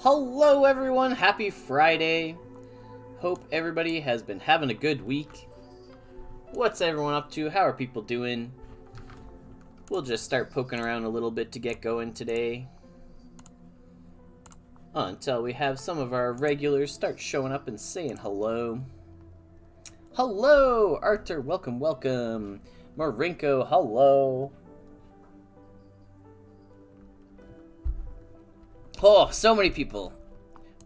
Hello everyone, happy Friday. Hope everybody has been having a good week. What's everyone up to? How are people doing? We'll just start poking around a little bit to get going today. Until we have some of our regulars start showing up and saying hello. Hello, Arthur, welcome, welcome. Marinko, hello. Oh, so many people.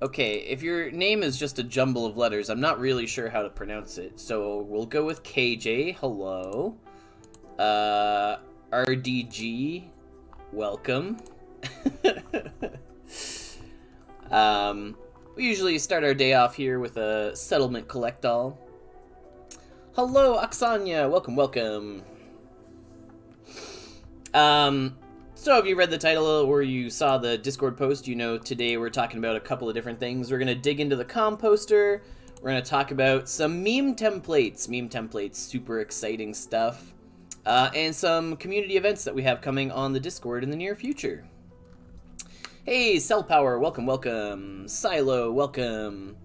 Okay, if your name is just a jumble of letters, I'm not really sure how to pronounce it. So we'll go with KJ, hello. RDG, welcome. We usually start our day off here with a settlement collect all. Hello, Oksanya, welcome, welcome. So if you read the title or you saw the Discord post, you know today we're talking about a couple of different things. We're going to dig into the Composter. We're going to talk about some meme templates. Meme templates, super exciting stuff. And some community events that we have coming on the Discord in the near future. Hey, Cell Power, welcome, welcome. Silo, welcome.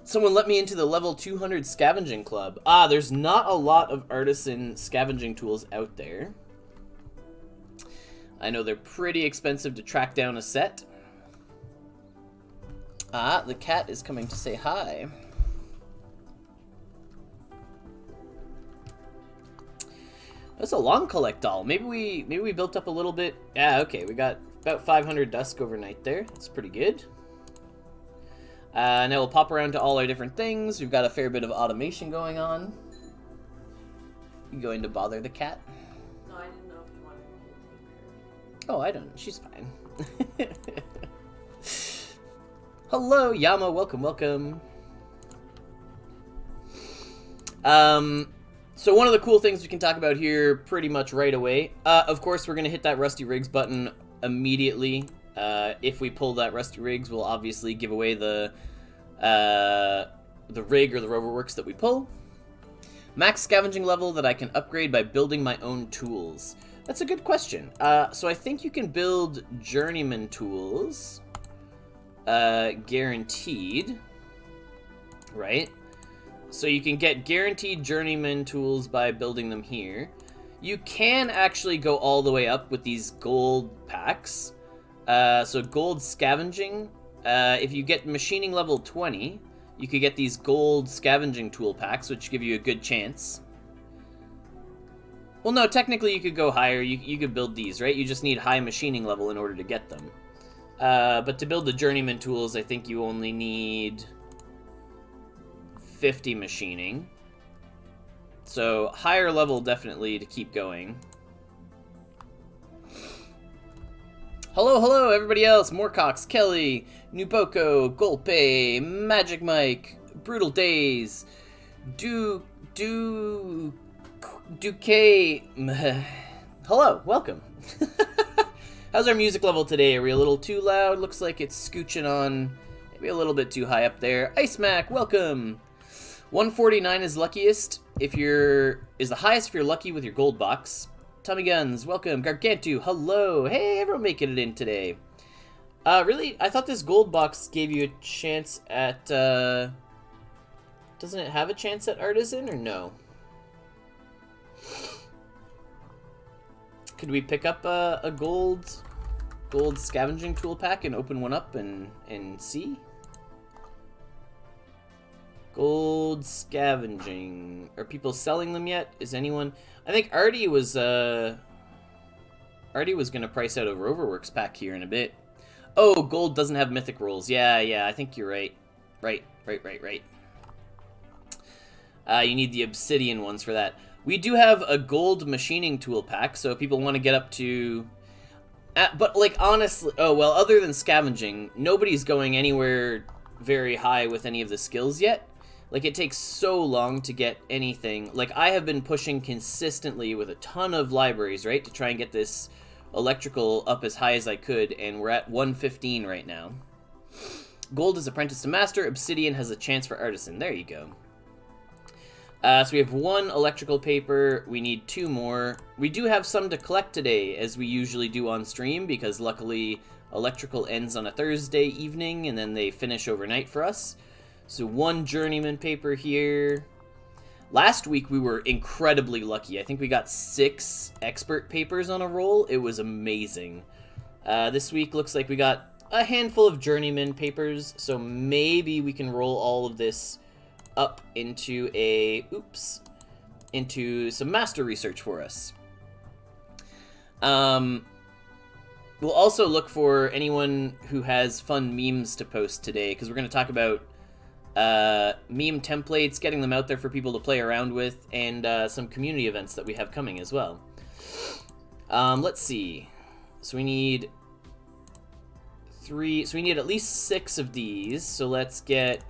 Someone let me into the level 200 scavenging club. There's not a lot of artisan scavenging tools out there. I know they're pretty expensive to track down a set. The cat is coming to say hi. That's a long collect all. Maybe we built up a little bit. Yeah, okay, we got about 500 Dusk overnight there. That's pretty good. Now we'll pop around to all our different things. We've got a fair bit of automation going on. You going to bother the cat? No, I didn't know if you wanted me to take her. Oh, I don't. She's fine. Hello, Yama. Welcome, welcome. So one of the cool things we can talk about here pretty much right away. Of course, we're going to hit that Rusty Rigs button immediately. If we pull that Rusty Rigs, we'll obviously give away the rig or the Roverworks that we pull. Max scavenging level that I can upgrade by building my own tools. That's a good question. So I think you can build journeyman tools, guaranteed, right? So you can get guaranteed journeyman tools by building them here. You can actually go all the way up with these gold packs. So gold scavenging, if you get machining level 20, you could get these gold scavenging tool packs, which give you a good chance. Well, no, technically you could go higher. You could build these, right? You just need high machining level in order to get them. But to build the journeyman tools, I think you only need 50 machining. So higher level definitely to keep going. Hello, hello, everybody else. Moorcox, Kelly, Nuboko, Golpe, Magic Mike, Brutal Days, Duke. Hello, welcome. How's our music level today? Are we a little too loud? Looks like it's scooching on maybe a little bit too high up there. Ice Mac, welcome. 149 is luckiest. Is the highest if you're lucky with your gold box. Tommy Guns, welcome. Gargantu, hello. Hey, everyone making it in today. Really? I thought this gold box gave you a chance at, doesn't it have a chance at Artisan, or no? Could we pick up a gold scavenging tool pack and open one up and see? Gold scavenging. Are people selling them yet? Is anyone... I think Artie was gonna price out a Roverworks pack here in a bit. Oh, gold doesn't have mythic rolls. Yeah, I think you're right. Right. You need the obsidian ones for that. We do have a gold machining tool pack, so if people want to get up to... but, like, honestly... Oh, well, other than scavenging, nobody's going anywhere very high with any of the skills yet. Like, it takes so long to get anything. Like, I have been pushing consistently with a ton of libraries, right, to try and get this electrical up as high as I could, and we're at 115 right now. Gold is apprentice to master. Obsidian has a chance for artisan. There you go. So we have one electrical paper. We need 2 more. We do have some to collect today, as we usually do on stream, because luckily Electrical ends on a Thursday evening, and then they finish overnight for us. So 1 journeyman paper here. Last week we were incredibly lucky. I think we got 6 expert papers on a roll. It was amazing. This week looks like we got a handful of journeyman papers, so maybe we can roll all of this up into into some master research for us. We'll also look for anyone who has fun memes to post today, because we're going to talk about meme templates, getting them out there for people to play around with, and some community events that we have coming as well. Let's see. So we need 3, so we need at least 6 of these, so let's get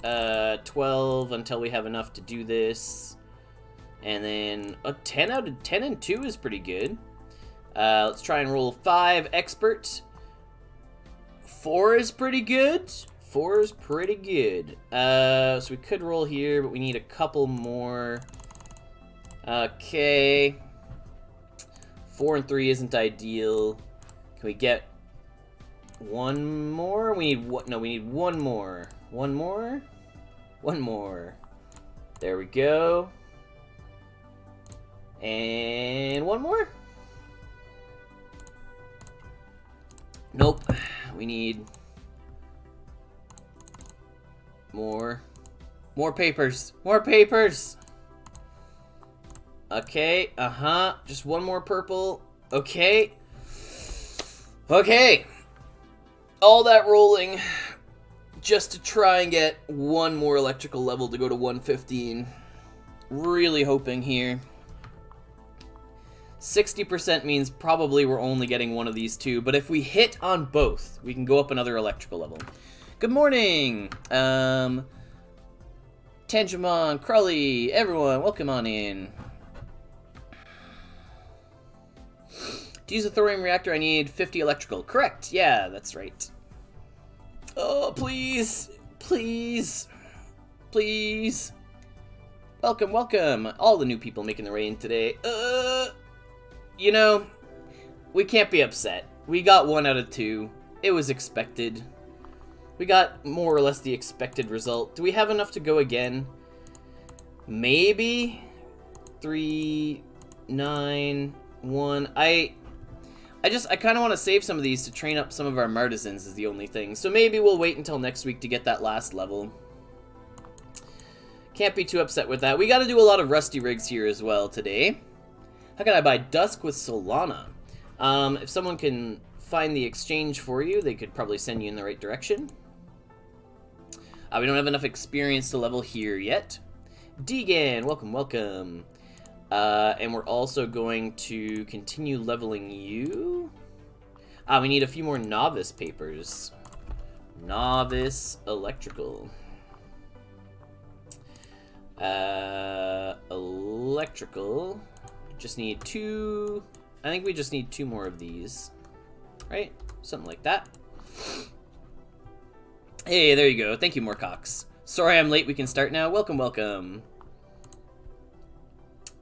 12 until we have enough to do this. And then a 10 out of 10 and 2 is pretty good. Let's try and roll 5 expert. 4 is pretty good. 4 is pretty good. So we could roll here, but we need a couple more. Okay. 4 and 3 isn't ideal. Can we get 1 more? We need what? No, we need 1 more. 1 more? 1 more. There we go. And 1 more? Nope. We need more. More papers. More papers! Okay, just 1 more purple. Okay. Okay. All that rolling just to try and get 1 more electrical level to go to 115. Really hoping here. 60% means probably we're only getting 1 of these 2, but if we hit on both, we can go up another electrical level. Good morning! Tanjamon, Crowley, everyone, welcome on in. To use a thorium reactor, I need 50 electrical. Correct, yeah, that's right. Oh, please, please, please. Welcome, welcome. All the new people making their way in today. You know, we can't be upset. We got 1 out of 2. It was expected. We got more or less the expected result. Do we have enough to go again? Maybe? 3, 9, 1. I kind of want to save some of these to train up some of our martisans is the only thing. So maybe we'll wait until next week to get that last level. Can't be too upset with that. We got to do a lot of rusty rigs here as well today. How can I buy Dusk with Solana? If someone can find the exchange for you, they could probably send you in the right direction. We don't have enough experience to level here yet. Deegan, welcome, welcome. And we're also going to continue leveling you. We need a few more novice papers. Novice electrical. Electrical. Just need 2. I think we just need 2 more of these. Right? Something like that. Hey, there you go. Thank you, Moorcox. Sorry I'm late. We can start now. Welcome, welcome.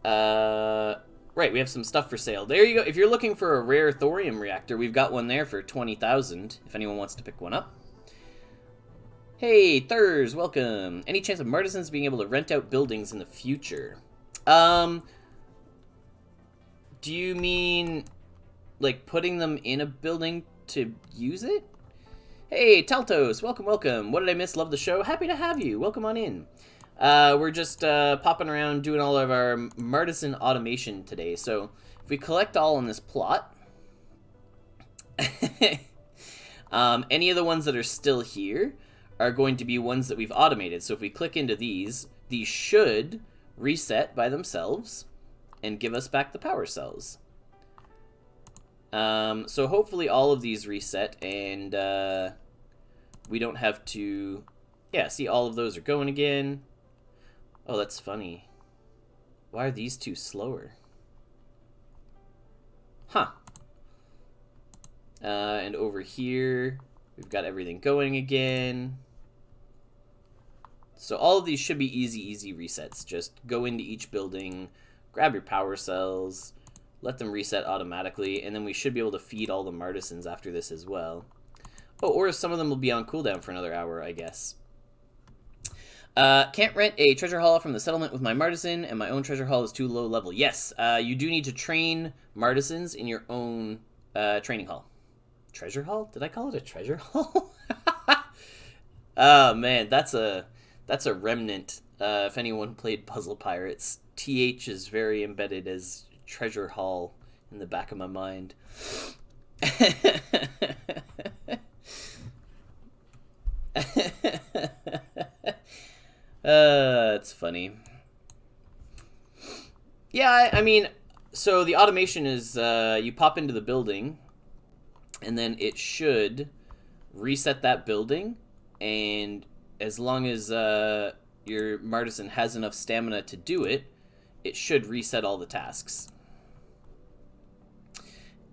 Right, we have some stuff for sale. There you go. If you're looking for a rare thorium reactor, we've got one there for 20,000, if anyone wants to pick one up. Hey, Thurs, welcome. Any chance of martisans being able to rent out buildings in the future? Do you mean, like, putting them in a building to use it? Hey, Taltos, welcome, welcome. What did I miss? Love the show. Happy to have you. Welcome on in. We're just popping around doing all of our martisan automation today. So if we collect all on this plot, any of the ones that are still here are going to be ones that we've automated. So if we click into these should reset by themselves and give us back the power cells. So hopefully all of these reset and we don't have to... Yeah, see, all of those are going again. Oh, that's funny. Why are these 2 slower? Huh. And over here, we've got everything going again. So all of these should be easy resets. Just go into each building, grab your power cells, let them reset automatically, and then we should be able to feed all the Martisans after this as well. Oh, or some of them will be on cooldown for another hour, I guess. Can't rent a treasure hall from the settlement with my Martisan, and my own treasure hall is too low level. Yes, you do need to train Martisans in your own training hall. Treasure hall? Did I call it a treasure hall? Oh man, that's a remnant. If anyone played Puzzle Pirates, TH is very embedded as treasure hall in the back of my mind. It's funny. Yeah, I mean, so the automation is you pop into the building, and then it should reset that building, and as long as your Martisan has enough stamina to do it, it should reset all the tasks.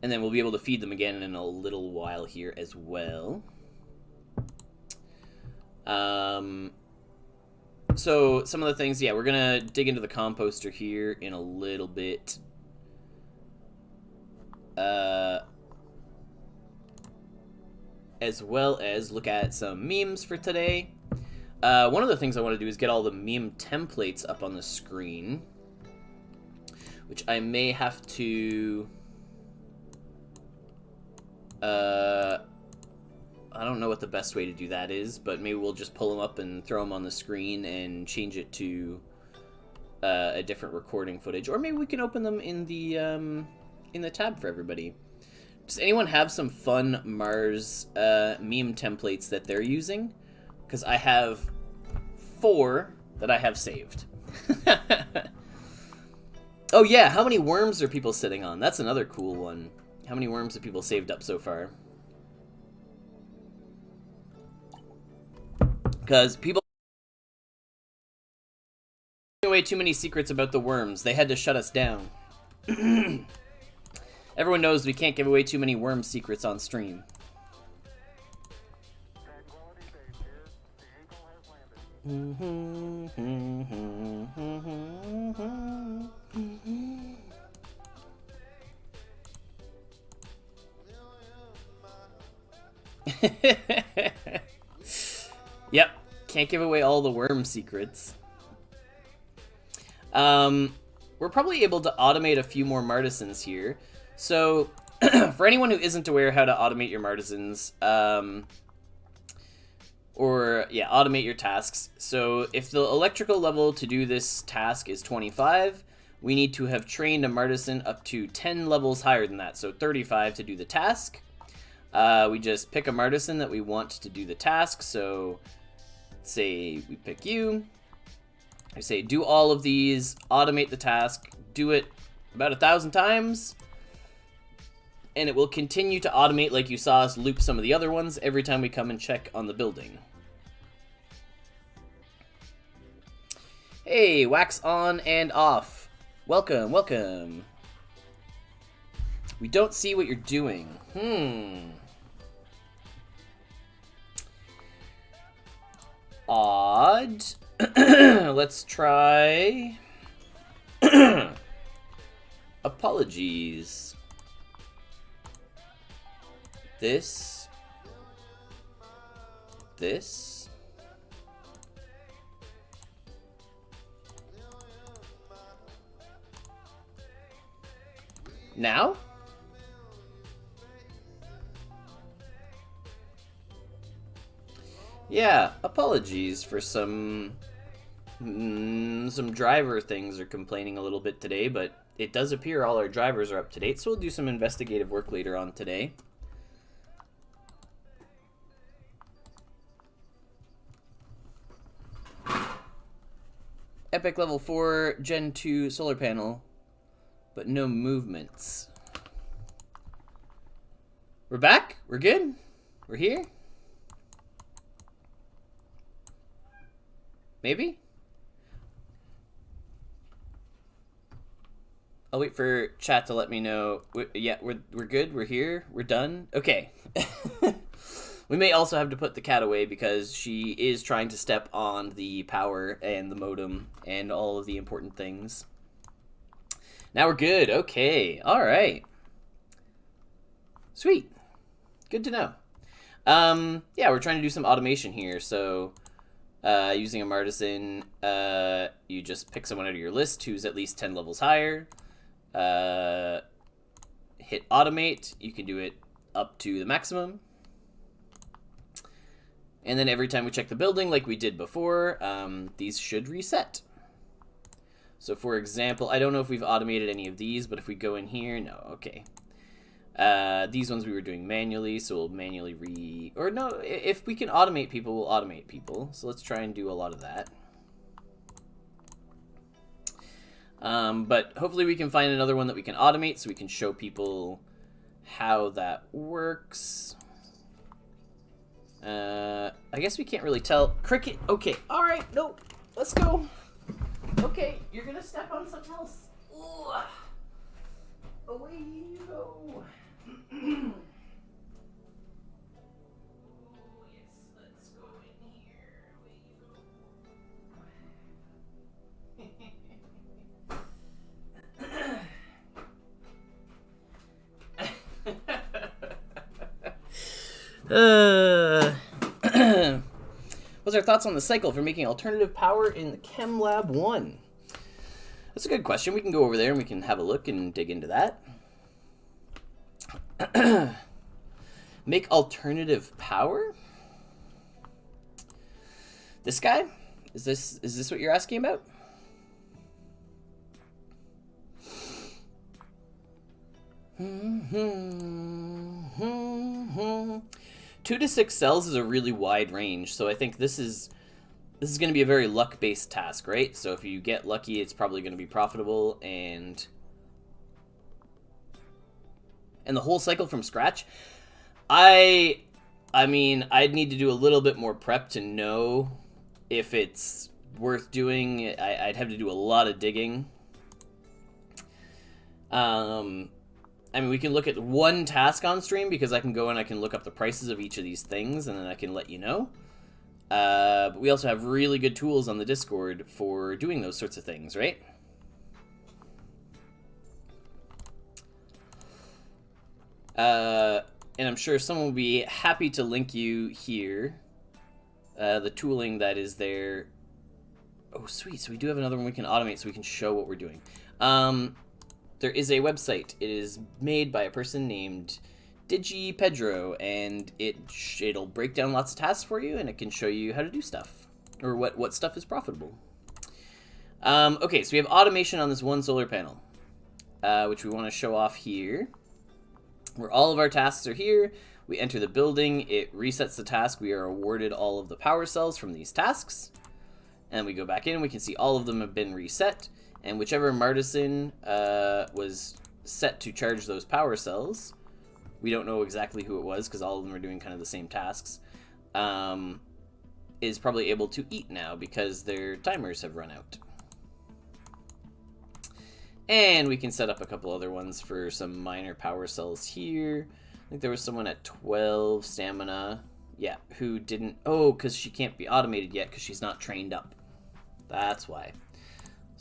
And then we'll be able to feed them again in a little while here as well. So some of the things, yeah, we're going to dig into the Composter here in a little bit. As well as look at some memes for today. One of the things I want to do is get all the meme templates up on the screen, which I may have to... I don't know what the best way to do that is, but maybe we'll just pull them up and throw them on the screen and change it to a different recording footage, or maybe we can open them in the tab for everybody. Does anyone have some fun Mars meme templates that they're using? Because I have 4 that I have saved. Oh yeah, how many worms are people sitting on? That's another cool one. How many worms have people saved up so far? Because people giving away too many secrets about the worms. They had to shut us down. Everyone knows we can't give away too many worm secrets on stream. Yep, can't give away all the worm secrets. We're probably able to automate a few more Martisans here. So, for anyone who isn't aware how to automate your Martisans, automate your tasks. So, if the electrical level to do this task is 25, we need to have trained a Martisan up to 10 levels higher than that, so 35 to do the task. We just pick a Martisan that we want to do the task, so say we pick you. I say do all of these, automate the task, do it about 1,000 times, and it will continue to automate like you saw us loop some of the other ones every time we come and check on the building. Hey, wax on and off. Welcome, welcome. We don't see what you're doing. Odd. Let's try... Apologies. This. Now? Yeah, apologies for some driver things are complaining a little bit today, but it does appear all our drivers are up to date, so we'll do some investigative work later on today. Epic level 4 Gen 2 solar panel, but no movements. We're back? We're good? We're here? Maybe? I'll wait for chat to let me know. Yeah, we're good. We're here. We're done. Okay. We may also have to put the cat away because she is trying to step on the power and the modem and all of the important things. Now we're good. Okay. All right. Sweet. Good to know. Yeah, we're trying to do some automation here. So, using a Martisan, you just pick someone out of your list who's at least 10 levels higher. Hit automate. You can do it up to the maximum. And then every time we check the building, like we did before, these should reset. So for example, I don't know if we've automated any of these, but if we go in here, no, okay. These ones we were doing manually, so we'll manually or no, if we can automate people, we'll automate people. So let's try and do a lot of that. But hopefully we can find another one that we can automate so we can show people how that works. I guess we can't really tell. Cricket, okay, all right, no, let's go. Okay, you're gonna step on something else. Ooh. Away you go. Oh, yes, let's go in here. Away you go. What's our thoughts on the cycle for making alternative power in the Chem Lab 1? That's a good question. We can go over there and we can have a look and dig into that. Make alternative power? This guy? Is this what you're asking about? Two to 6 cells is a really wide range, so I think this is going to be a very luck-based task, right? So if you get lucky, it's probably going to be profitable, and the whole cycle from scratch. I mean, I'd need to do a little bit more prep to know if it's worth doing. I'd have to do a lot of digging. I mean, we can look at one task on stream because I can go and I can look up the prices of each of these things and then I can let you know. But we also have really good tools on the Discord for doing those sorts of things, right? And I'm sure someone will be happy to link you here. The tooling that is there. Oh, sweet. So we do have another one we can automate so we can show what we're doing. There is a website. It is made by a person named DigiPedro, and it'll break down lots of tasks for you, and it can show you how to do stuff, or what stuff is profitable. Okay, so we have automation on this one solar panel, which we want to show off here, where all of our tasks are here. We enter the building, it resets the task. We are awarded all of the power cells from these tasks, and we go back in, and we can see all of them have been reset. And whichever Martisan was set to charge those power cells, we don't know exactly who it was because all of them are doing kind of the same tasks, is probably able to eat now because their timers have run out. And we can set up a couple other ones for some minor power cells here. I think there was someone at 12 stamina, yeah, who didn't, oh, because she can't be automated yet because she's not trained up. That's why.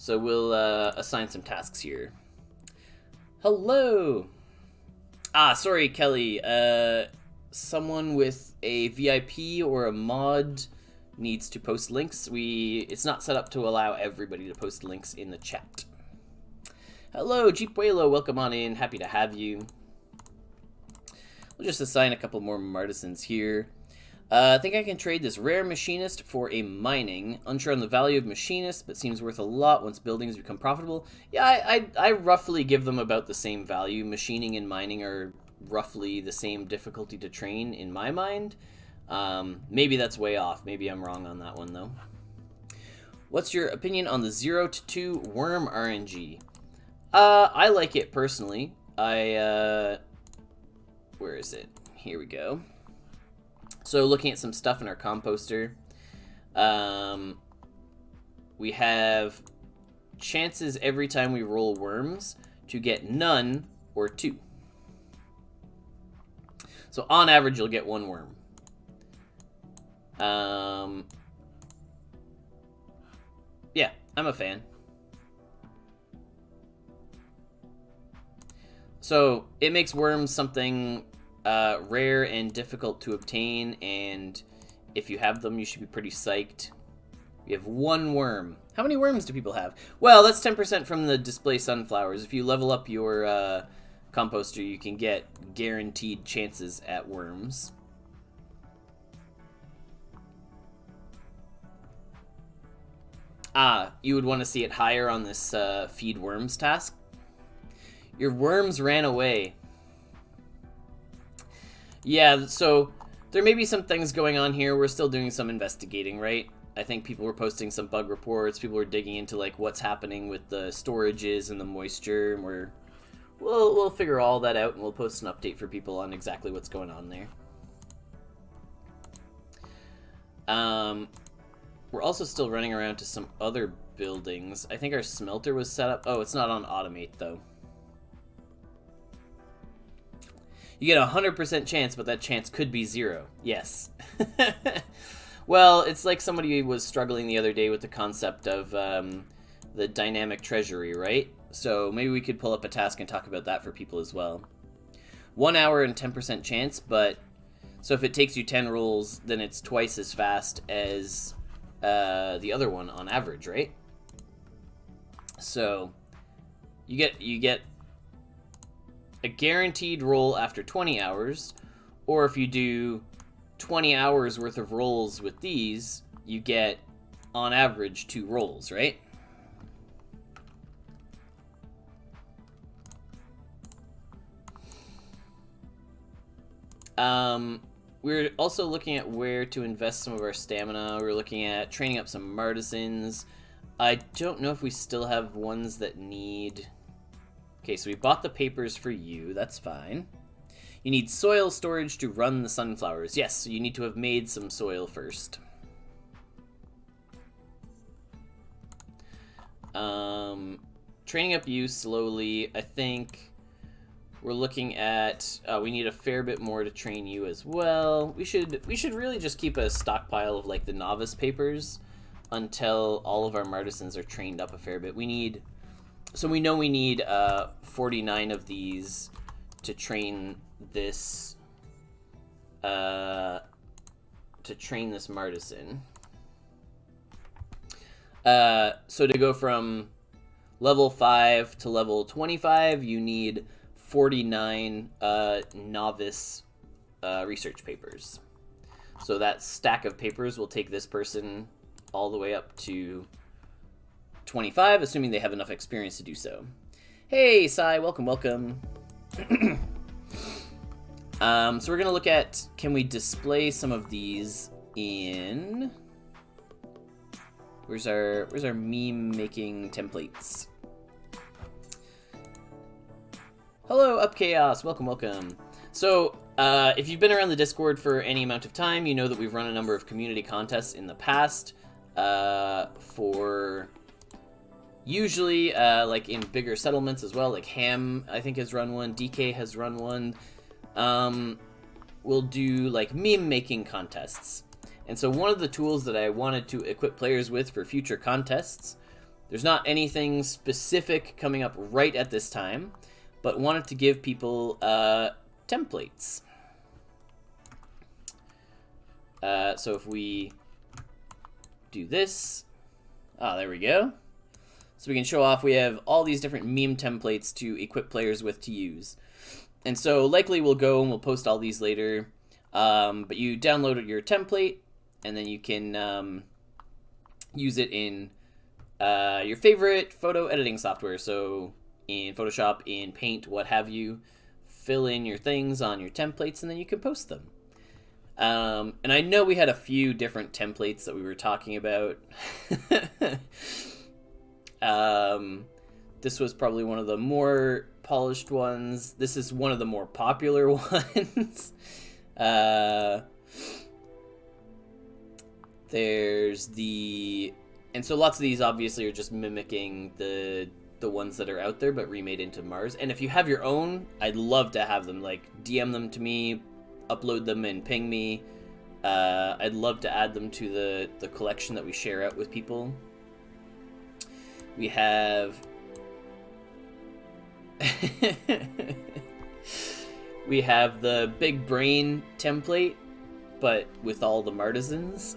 So we'll assign some tasks here. Hello! Ah, sorry, Kelly. Someone with a VIP or a mod needs to post links. It's not set up to allow everybody to post links in the chat. Hello, Jeepuelo. Welcome on in. Happy to have you. We'll just assign a couple more Martisans here. I think I can trade this rare machinist for a mining. Unsure on the value of machinist, but seems worth a lot once buildings become profitable. Yeah, I roughly give them about the same value. Machining and mining are roughly the same difficulty to train in my mind. Maybe that's way off. Maybe I'm wrong on that one, though. What's your opinion on the 0 to 2 worm RNG? I like it personally. Where is it? Here we go. So looking at some stuff in our composter, we have chances every time we roll worms to get none or 2. So on average, you'll get 1 worm. Yeah, I'm a fan. So it makes worms something rare and difficult to obtain, and if you have them, you should be pretty psyched. You have 1 worm. How many worms do people have? Well, that's 10% from the display sunflowers. If you level up your composter, you can get guaranteed chances at worms. You would want to see it higher on this feed worms task. Your worms ran away. Yeah, so there may be some things going on here. We're still doing some investigating, right? I think people were posting some bug reports. People were digging into like what's happening with the storages and the moisture, and we'll figure all that out, and we'll post an update for people on exactly what's going on there. We're also still running around to some other buildings. I think our smelter was set up. Oh, it's not on automate though. You get a 100% chance, but that chance could be 0. Yes. Well, it's like somebody was struggling the other day with the concept of the dynamic treasury, right? So maybe we could pull up a task and talk about that for people as well. 1 hour and 10% chance, but so if it takes you 10 rolls, then it's twice as fast as the other one on average, right? So you get a guaranteed roll after 20 hours, or if you do 20 hours worth of rolls with these, you get on average 2 rolls, right? We're also looking at where to invest some of our stamina. We're looking at training up some artisans. I don't know if we still have ones that need... Okay, so we bought the papers for you. That's fine. You need soil storage to run the sunflowers. Yes, so you need to have made some soil first. Training up you slowly. I think we're looking at... we need a fair bit more to train you as well. We should really just keep a stockpile of like the novice papers until all of our artisans are trained up a fair bit. We need... So we know we need 49 of these to train this martisan. So to go from level 5 to level 25, you need 49 novice research papers. So that stack of papers will take this person all the way up to 25, assuming they have enough experience to do so. Hey, Sai, welcome, welcome. So we're gonna look at, can we display some of these in... Where's our meme making templates? Hello, Up Chaos, welcome, welcome. So, if you've been around the Discord for any amount of time, you know that we've run a number of community contests in the past for... Usually, like in bigger settlements as well, like Ham, I think, has run one, DK has run one. We'll do, like, meme-making contests. And so one of the tools that I wanted to equip players with for future contests, there's not anything specific coming up right at this time, but wanted to give people templates. So if we do this... there we go. So we can show off we have all these different meme templates to equip players with to use. And so likely we'll go and we'll post all these later. But you download your template, and then you can use it in your favorite photo editing software. So in Photoshop, in Paint, what have you. Fill in your things on your templates, and then you can post them. And I know we had a few different templates that we were talking about. This was probably one of the more polished ones. This is one of the more popular ones. There's the... And so lots of these obviously are just mimicking the ones that are out there, but remade into Mars. And if you have your own, I'd love to have them. Like, DM them to me, upload them and ping me. I'd love to add them to the collection that we share out with people. We have... We have the big brain template, but with all the martisans.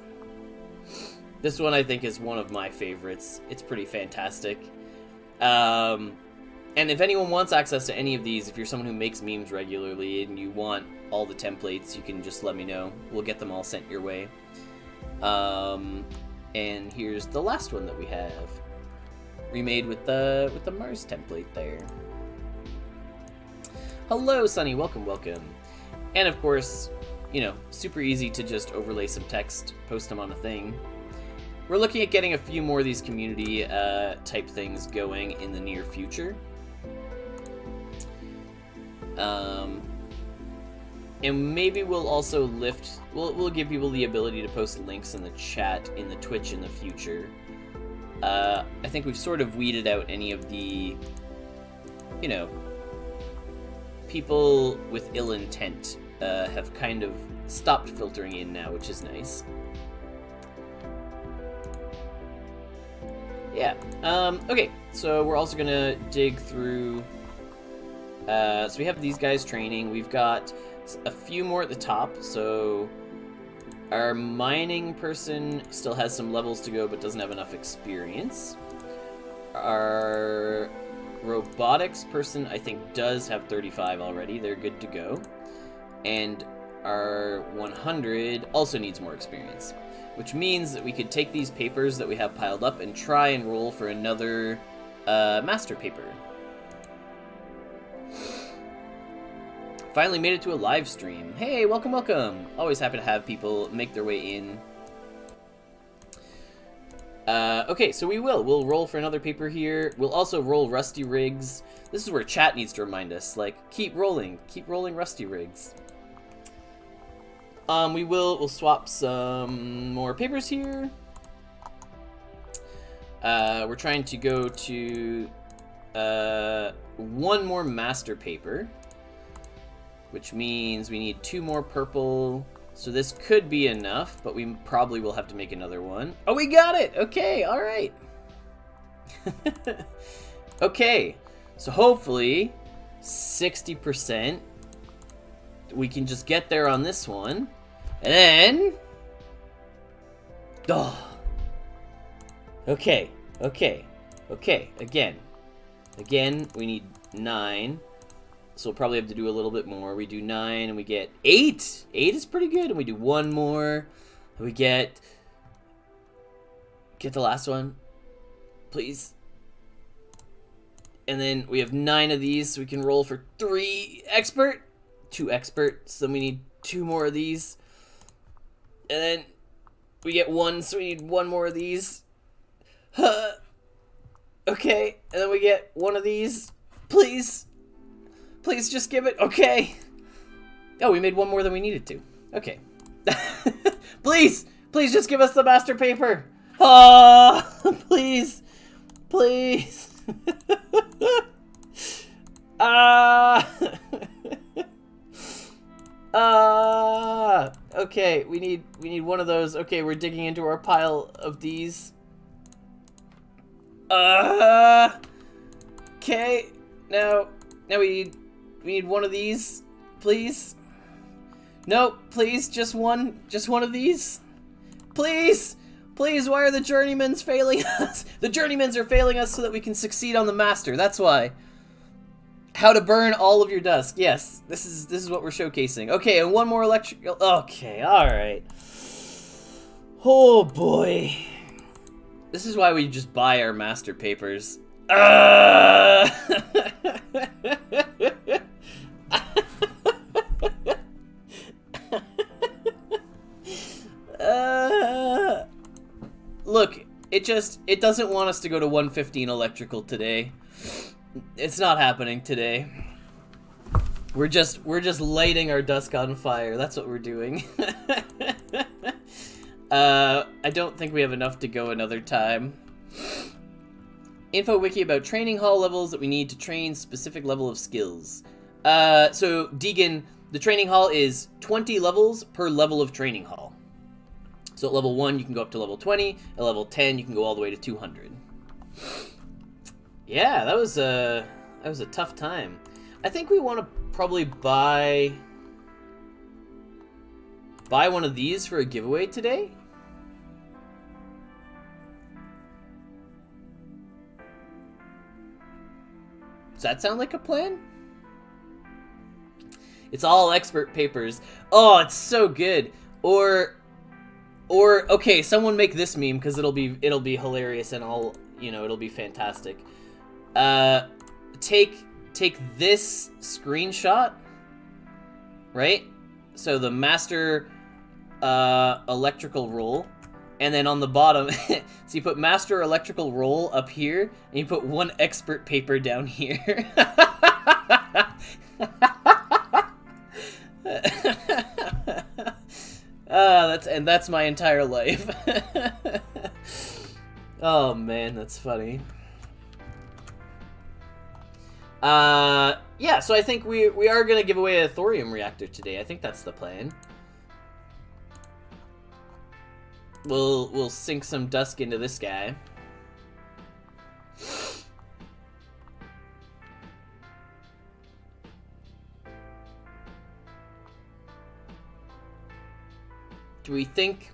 This one I think is one of my favorites. It's pretty fantastic. And if anyone wants access to any of these, if you're someone who makes memes regularly and you want all the templates, you can just let me know. We'll get them all sent your way. And here's the last one that we have. Remade with the Mars template there. Hello, Sunny. Welcome, welcome. And of course, you know, super easy to just overlay some text, post them on a thing. We're looking at getting a few more of these community type things going in the near future. And maybe we'll also we'll give people the ability to post links in the chat in the Twitch in the future. I think we've sort of weeded out any of the, you know, people with ill intent have kind of stopped filtering in now, which is nice. Yeah. Okay, so we're also gonna dig through. So we have these guys training. We've got a few more at the top. So our mining person still has some levels to go, but doesn't have enough experience. Our robotics person, I think, does have 35 already. They're good to go. And our 100 also needs more experience, which means that we could take these papers that we have piled up and try and roll for another master paper. Finally made it to a live stream. Hey, welcome, welcome. Always happy to have people make their way in. Okay, so we'll roll for another paper here. We'll also roll Rusty Rigs. This is where chat needs to remind us, like, keep rolling Rusty Rigs. We'll swap some more papers here. We're trying to go to one more master paper, which means we need 2 more purple. So this could be enough, but we probably will have to make another one. Oh, we got it! Okay, all right. Okay, so hopefully 60%. We can just get there on this one. And then... Oh. Okay. Again, we need 9. So we'll probably have to do a little bit more. We do 9 and we get 8. 8 is pretty good. And we do 1 more. And we get the last one. Please. And then we have 9 of these, so we can roll for 3 expert. 2 expert. So then we need 2 more of these. And then we get 1, so we need 1 more of these. Okay. And then we get 1 of these. Please. Please just give it. Okay. Oh, we made 1 more than we needed to. Okay. Please. Please just give us the master paper. Oh, please. Please. Okay, we need 1 of those. Okay, we're digging into our pile of these. Okay. Now we need 1 of these, please. No, please, just one of these. Please. Please, why are the journeymans failing us? The journeymans are failing us so that we can succeed on the master. That's why. How to burn all of your Dusk. Yes, this is what we're showcasing. Okay, and 1 more electrical. Okay, all right. Oh boy. This is why we just buy our master papers. Look, it doesn't want us to go to 115 electrical today. It's not happening today. We're just lighting our Dusk on fire. That's what we're doing. I don't think we have enough to go another time. Info wiki about training hall levels that we need to train specific level of skills. So Deegan, the training hall is 20 levels per level of training hall. So at level 1 you can go up to level 20, at level 10 you can go all the way to 200. Yeah, that was a tough time. I think we want to probably buy one of these for a giveaway today. Does that sound like a plan? It's all expert papers. Oh, it's so good. Or okay, someone make this meme because it'll be hilarious and all, you know, it'll be fantastic. Take this screenshot, right? So the master electrical roll, and then on the bottom, so you put master electrical roll up here, and you put one expert paper down here. That's my entire life. Oh man, that's funny. Yeah, so I think we are gonna give away a thorium reactor today. I think that's the plan. We'll sink some Dusk into this guy. Do we think...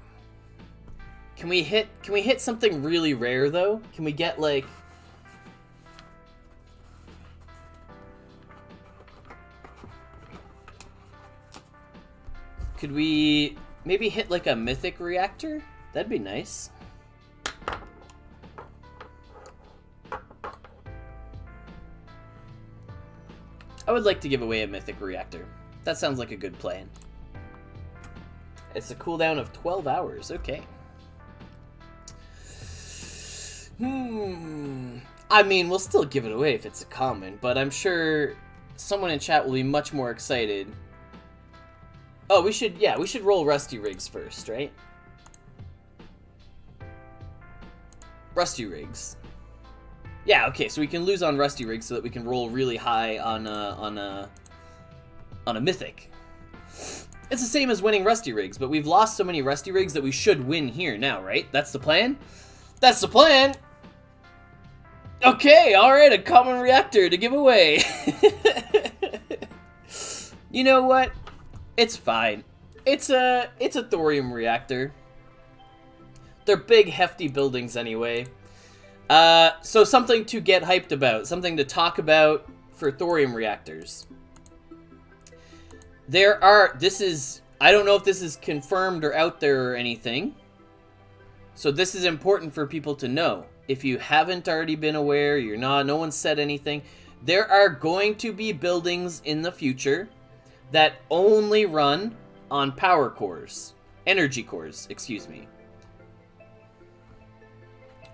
Can we hit something really rare though? Can we get like... Could we maybe hit like a mythic reactor? That'd be nice. I would like to give away a mythic reactor. That sounds like a good plan. It's a cooldown of 12 hours. Okay. I mean, we'll still give it away if it's a common, but I'm sure someone in chat will be much more excited. Oh, we should roll Rusty Rigs first, right? Rusty Rigs. Yeah, okay, so we can lose on Rusty Rigs so that we can roll really high on a mythic. It's the same as winning Rusty Rigs, but we've lost so many Rusty Rigs that we should win here now, right? That's the plan? That's the plan! Okay, alright, a common reactor to give away. You know what? It's fine. It's a thorium reactor. They're big, hefty buildings anyway. So something to get hyped about. Something to talk about for thorium reactors. I don't know if this is confirmed or out there or anything. So this is important for people to know. If you haven't already been aware, no one said anything. There are going to be buildings in the future that only run on power cores. Energy cores, excuse me.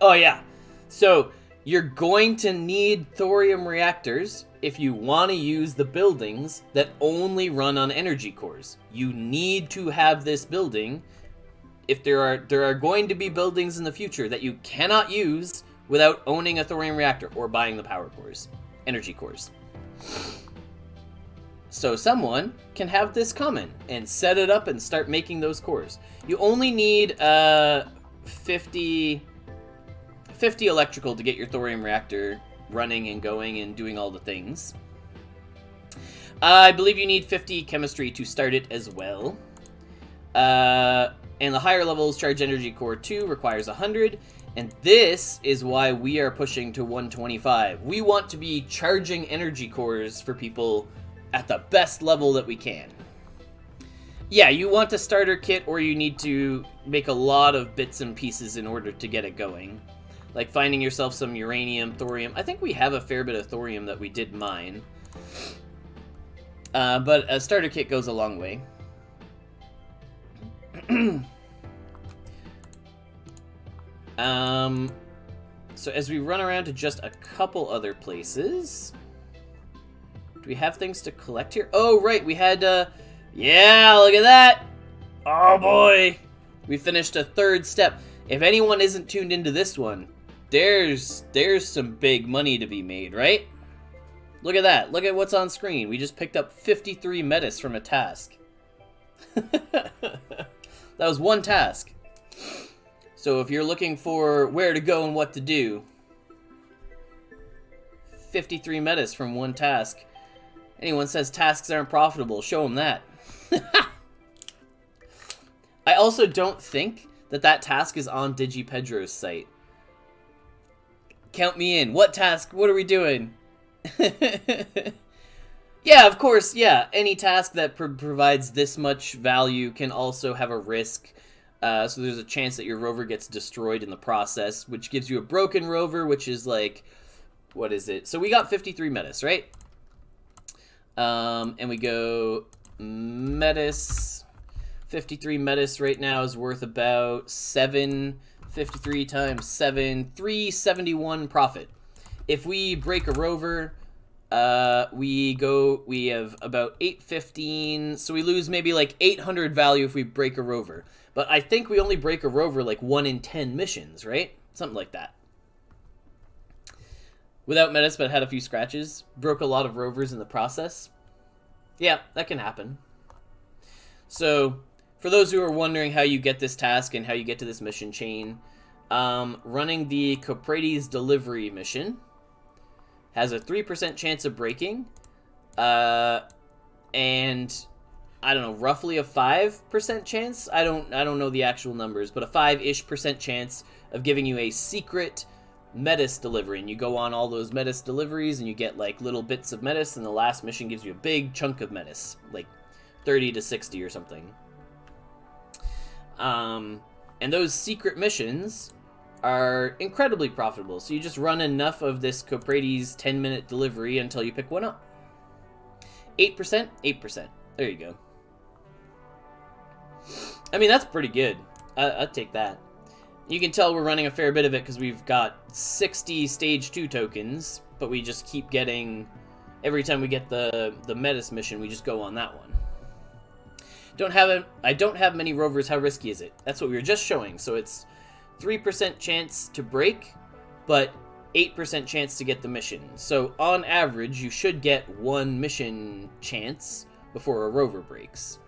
Oh yeah. So you're going to need thorium reactors if you want to use the buildings that only run on energy cores. You need to have this building. If there are going to be buildings in the future that you cannot use without owning a thorium reactor or buying the power cores, energy cores. So someone can have this common and set it up and start making those cores. You only need 50 electrical to get your thorium reactor running and going and doing all the things. I believe you need 50 chemistry to start it as well. And the higher levels, Charge Energy Core 2 requires 100. And this is why we are pushing to 125. We want to be charging energy cores for people at the best level that we can. Yeah, you want a starter kit, or you need to make a lot of bits and pieces in order to get it going. Like finding yourself some uranium, thorium. I think we have a fair bit of thorium that we did mine. But a starter kit goes a long way. So as we run around to just a couple other places, do we have things to collect here? Oh, right, we had, yeah, look at that! Oh boy! We finished a third step. If anyone isn't tuned into this one, there's some big money to be made, right? Look at that. Look at what's on screen. We just picked up 53 metis from a task. That was one task. So if you're looking for where to go and what to do, 53 metis from one task. Anyone says tasks aren't profitable, show them that. I also don't think that task is on DigiPedro's site. Count me in. What task? What are we doing? Yeah, of course, yeah. Any task that provides this much value can also have a risk. So there's a chance that your rover gets destroyed in the process, which gives you a broken rover, which is like, what is it? So we got 53 metis, right? And we go metis. 53 metis right now is worth about 53 times 7, 371 profit. If we break a rover, we have about 815, so we lose maybe like 800 value if we break a rover. But I think we only break a rover like 1 in 10 missions, right? Something like that. Without metis, but had a few scratches. Broke a lot of rovers in the process. Yeah, that can happen. So, for those who are wondering how you get this task and how you get to this mission chain, running the Coprades delivery mission has a 3% chance of breaking, and I don't know, roughly a 5% chance. I don't know the actual numbers, but a 5-ish% chance of giving you a secret metis delivery. And you go on all those metis deliveries, and you get like little bits of metis, and the last mission gives you a big chunk of metis, like 30 to 60 or something. And those secret missions are incredibly profitable. So you just run enough of this Coprades 10-minute delivery until you pick one up. 8%? 8%. There you go. I mean, that's pretty good. I'd take that. You can tell we're running a fair bit of it because we've got 60 stage 2 tokens, but we just keep getting... Every time we get the metis mission, we just go on that one. I don't have many rovers. How risky is it? That's what we were just showing. So it's 3% chance to break, but 8% chance to get the mission. So on average, you should get 1 mission chance before a rover breaks.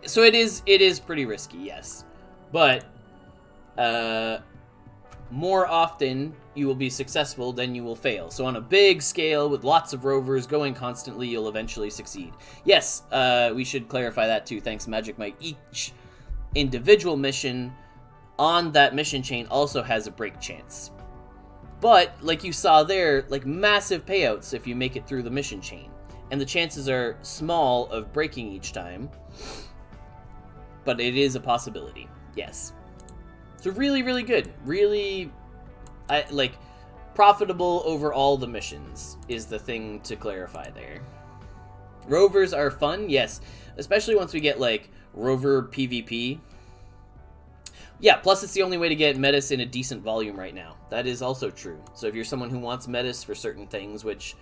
So it is pretty risky, yes. But more often you will be successful than you will fail. So on a big scale with lots of rovers going constantly, you'll eventually succeed. Yes, we should clarify that too. Thanks, Magic Mike. Each individual mission on that mission chain also has a break chance. But, like you saw there, like massive payouts if you make it through the mission chain. And the chances are small of breaking each time. But it is a possibility, yes. So really, really good. Really, profitable over all the missions is the thing to clarify there. Rovers are fun, yes. Especially once we get, like, rover PvP. Yeah, plus it's the only way to get metis in a decent volume right now. That is also true. So if you're someone who wants metis for certain things, which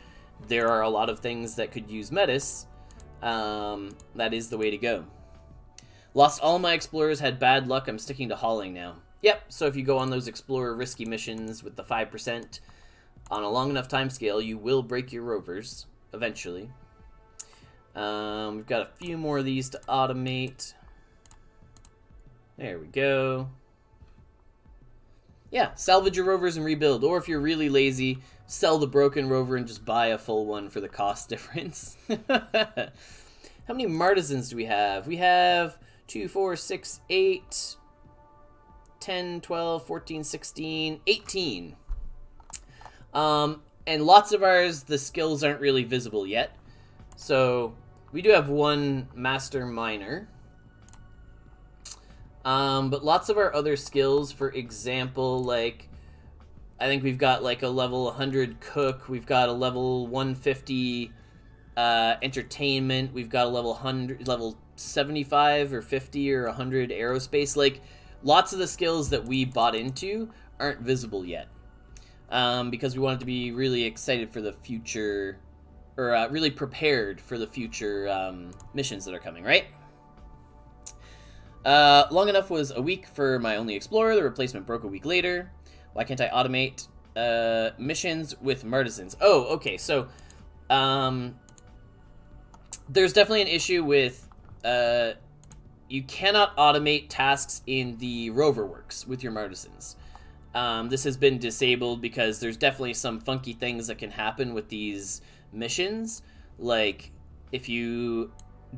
there are a lot of things that could use metis, that is the way to go. Lost all my explorers, had bad luck, I'm sticking to hauling now. Yep, so if you go on those explorer risky missions with the 5%, on a long enough time scale, you will break your rovers, eventually. We've got a few more of these to automate. There we go. Yeah, salvage your rovers and rebuild, or if you're really lazy, sell the broken rover and just buy a full one for the cost difference. How many martisans do we have? We have 2, 4, 6, 8, 10, 12, 14, 16, 18. And lots of ours, the skills aren't really visible yet. So we do have one master miner. But lots of our other skills, for example, like, I think we've got like a level 100 cook, we've got a level 150 entertainment, we've got a level 75 or 50 or 100 aerospace. Like, lots of the skills that we bought into aren't visible yet, because we wanted to be really excited for the future, or really prepared for the future missions that are coming, right? Long enough was a week for my only explorer. The replacement broke a week later. Why can't I automate missions with martisans? Oh, okay. So, there's definitely an issue with you cannot automate tasks in the rover works with your martisans. This has been disabled because there's definitely some funky things that can happen with these missions, like if you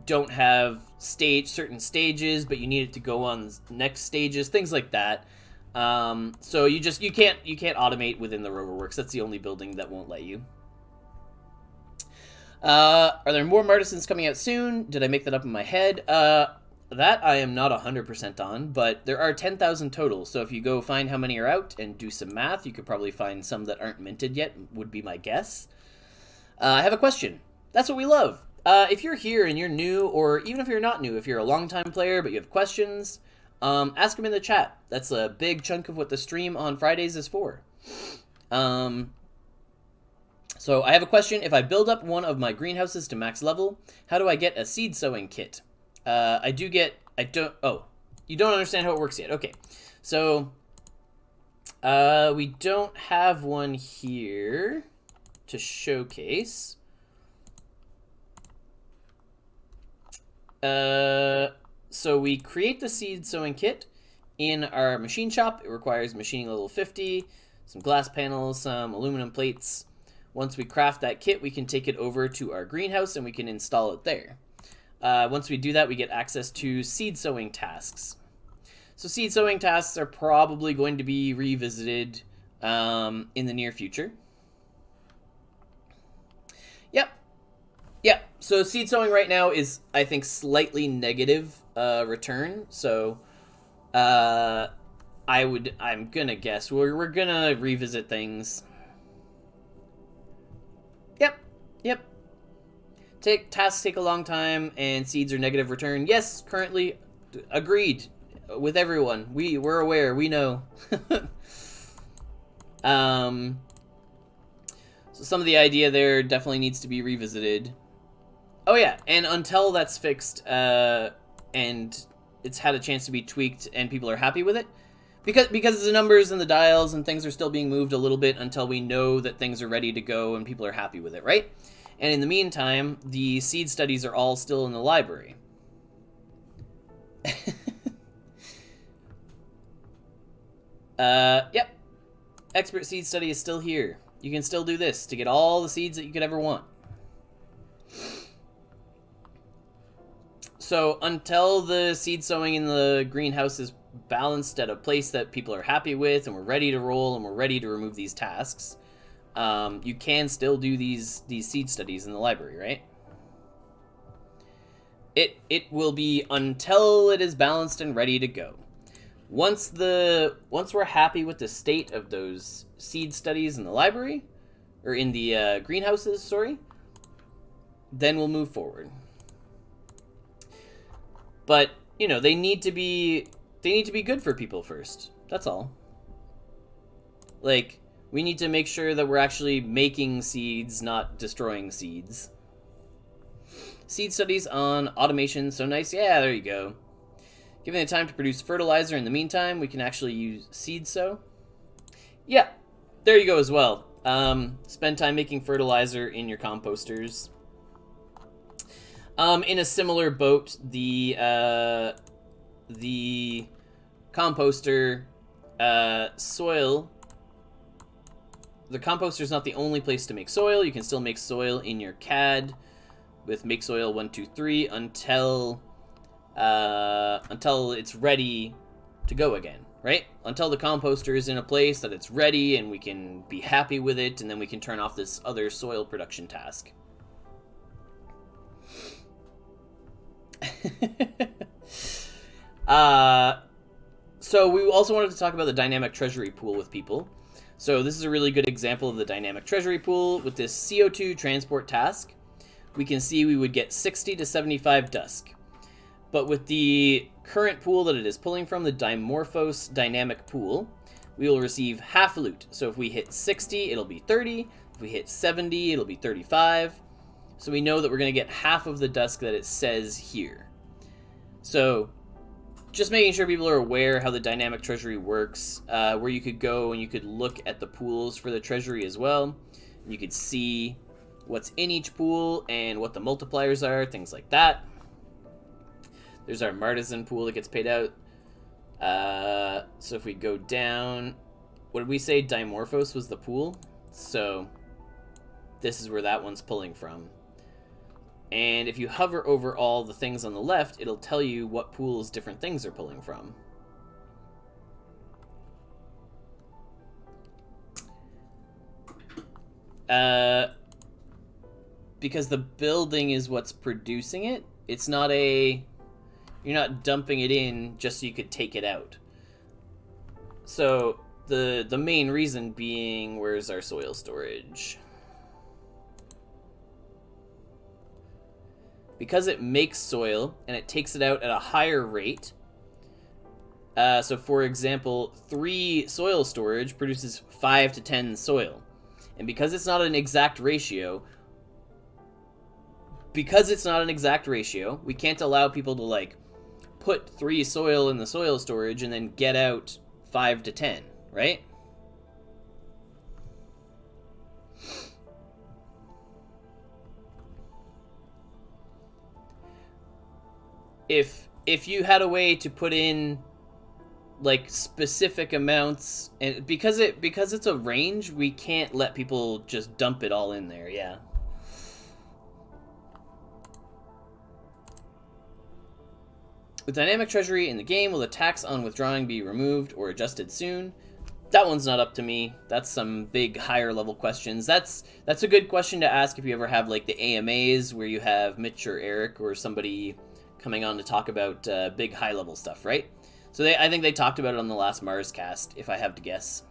don't have certain stages, but you need it to go on next stages, things like that. So you can't automate within the Roverworks. That's the only building that won't let you. Are there more Martisans coming out soon? Did I make that up in my head? That I am not 100% on, but there are 10,000 total, so if you go find how many are out and do some math, you could probably find some that aren't minted yet, would be my guess. I have a question. That's what we love. If you're here and you're new, or even if you're not new, if you're a long-time player but you have questions, ask them in the chat. That's a big chunk of what the stream on Fridays is for. So I have a question. If I build up one of my greenhouses to max level, how do I get a seed sowing kit? Oh, you don't understand how it works yet. Okay, so we don't have one here to showcase. So we create the seed sowing kit in our machine shop. It requires machining level 50, some glass panels, some aluminum plates. Once we craft that kit, we can take it over to our greenhouse and we can install it there. Once we do that, we get access to seed sowing tasks. So seed sowing tasks are probably going to be revisited in the near future. Yep. So seed sowing right now is, I think, slightly negative return. So I'm gonna guess we're gonna revisit things. Yep. Tasks take a long time, and seeds are negative return. Yes, currently, agreed with everyone. We're aware. We know. So some of the idea there definitely needs to be revisited. Oh yeah, and until that's fixed, and it's had a chance to be tweaked, and people are happy with it, because the numbers and the dials and things are still being moved a little bit until we know that things are ready to go and people are happy with it, right? And in the meantime, the seed studies are all still in the library. Yep. Expert seed study is still here. You can still do this to get all the seeds that you could ever want. So until the seed sowing in the greenhouse is balanced at a place that people are happy with and we're ready to roll and we're ready to remove these tasks, you can still do these seed studies in the library, right? It will be until it is balanced and ready to go. Once we're happy with the state of those seed studies in the library, or in the greenhouses, sorry, then we'll move forward. But you know, they need to be good for people first. That's all. Like, we need to make sure that we're actually making seeds, not destroying seeds. Seed studies on automation, so nice. Yeah, there you go. Given the time to produce fertilizer in the meantime, we can actually use seed sow. Yeah, there you go as well. Spend time making fertilizer in your composters. In a similar boat, the composter soil. The composter is not the only place to make soil. You can still make soil in your CAD with make soil 123 until it's ready to go again, right? Until the composter is in a place that it's ready and we can be happy with it, and then we can turn off this other soil production task. So we also wanted to talk about the dynamic treasury pool with people. So this is a really good example of the dynamic treasury pool. With this CO2 transport task, we can see we would get 60 to 75 Dusk. But with the current pool that it is pulling from, the Dimorphos dynamic pool, we will receive half loot. So if we hit 60, it'll be 30. If we hit 70, it'll be 35. So we know that we're going to get half of the Dusk that it says here. So just making sure people are aware how the dynamic treasury works, where you could go and you could look at the pools for the treasury as well. You could see what's in each pool and what the multipliers are, things like that. There's our Martisan pool that gets paid out. So if we go down, what did we say? Dimorphos was the pool. So this is where that one's pulling from. And if you hover over all the things on the left, it'll tell you what pools different things are pulling from. Because the building is what's producing it. It's not a... You're not dumping it in just so you could take it out. So the main reason being, where's our soil storage? Because it makes soil and it takes it out at a higher rate. So for example, 3 soil storage produces 5 to 10 soil. And because it's not an exact ratio, we can't allow people to like put 3 soil in the soil storage and then get out 5 to 10, right? If you had a way to put in like specific amounts, and because it's a range, we can't let people just dump it all in there. Yeah. With dynamic treasury in the game, will the tax on withdrawing be removed or adjusted soon? That one's not up to me. That's some big higher level questions. That's a good question to ask if you ever have like the AMAs where you have Mitch or Eric or somebody coming on to talk about big high level stuff, right? So I think they talked about it on the last Mars cast, if I have to guess.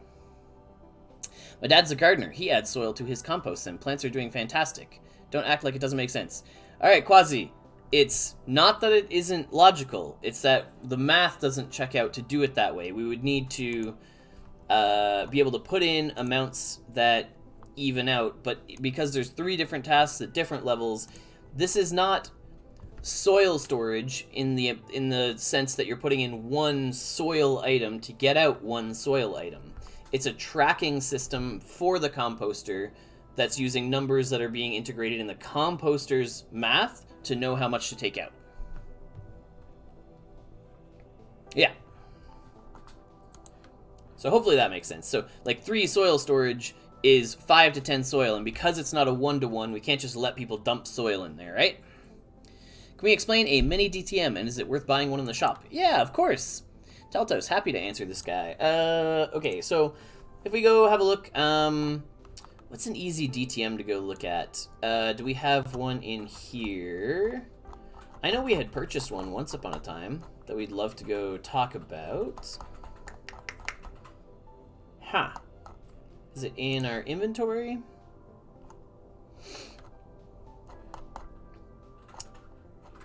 My dad's a gardener. He adds soil to his compost and plants are doing fantastic. Don't act like it doesn't make sense. All right, Quasi. It's not that it isn't logical. It's that the math doesn't check out to do it that way. We would need to be able to put in amounts that even out, but because there's 3 different tasks at different levels, this is not soil storage in the sense that you're putting in 1 soil item to get out 1 soil item. It's a tracking system for the composter that's using numbers that are being integrated in the composter's math to know how much to take out. Yeah. So hopefully that makes sense. So like 3 soil storage is 5 to 10 soil, and because it's not a 1-to-1, we can't just let people dump soil in there, right? Can we explain a mini DTM, and is it worth buying one in the shop? Yeah, of course. Teltos, happy to answer this guy. Okay, so if we go have a look, what's an easy DTM to go look at? Do we have one in here? I know we had purchased one once upon a time that we'd love to go talk about. Huh. Is it in our inventory?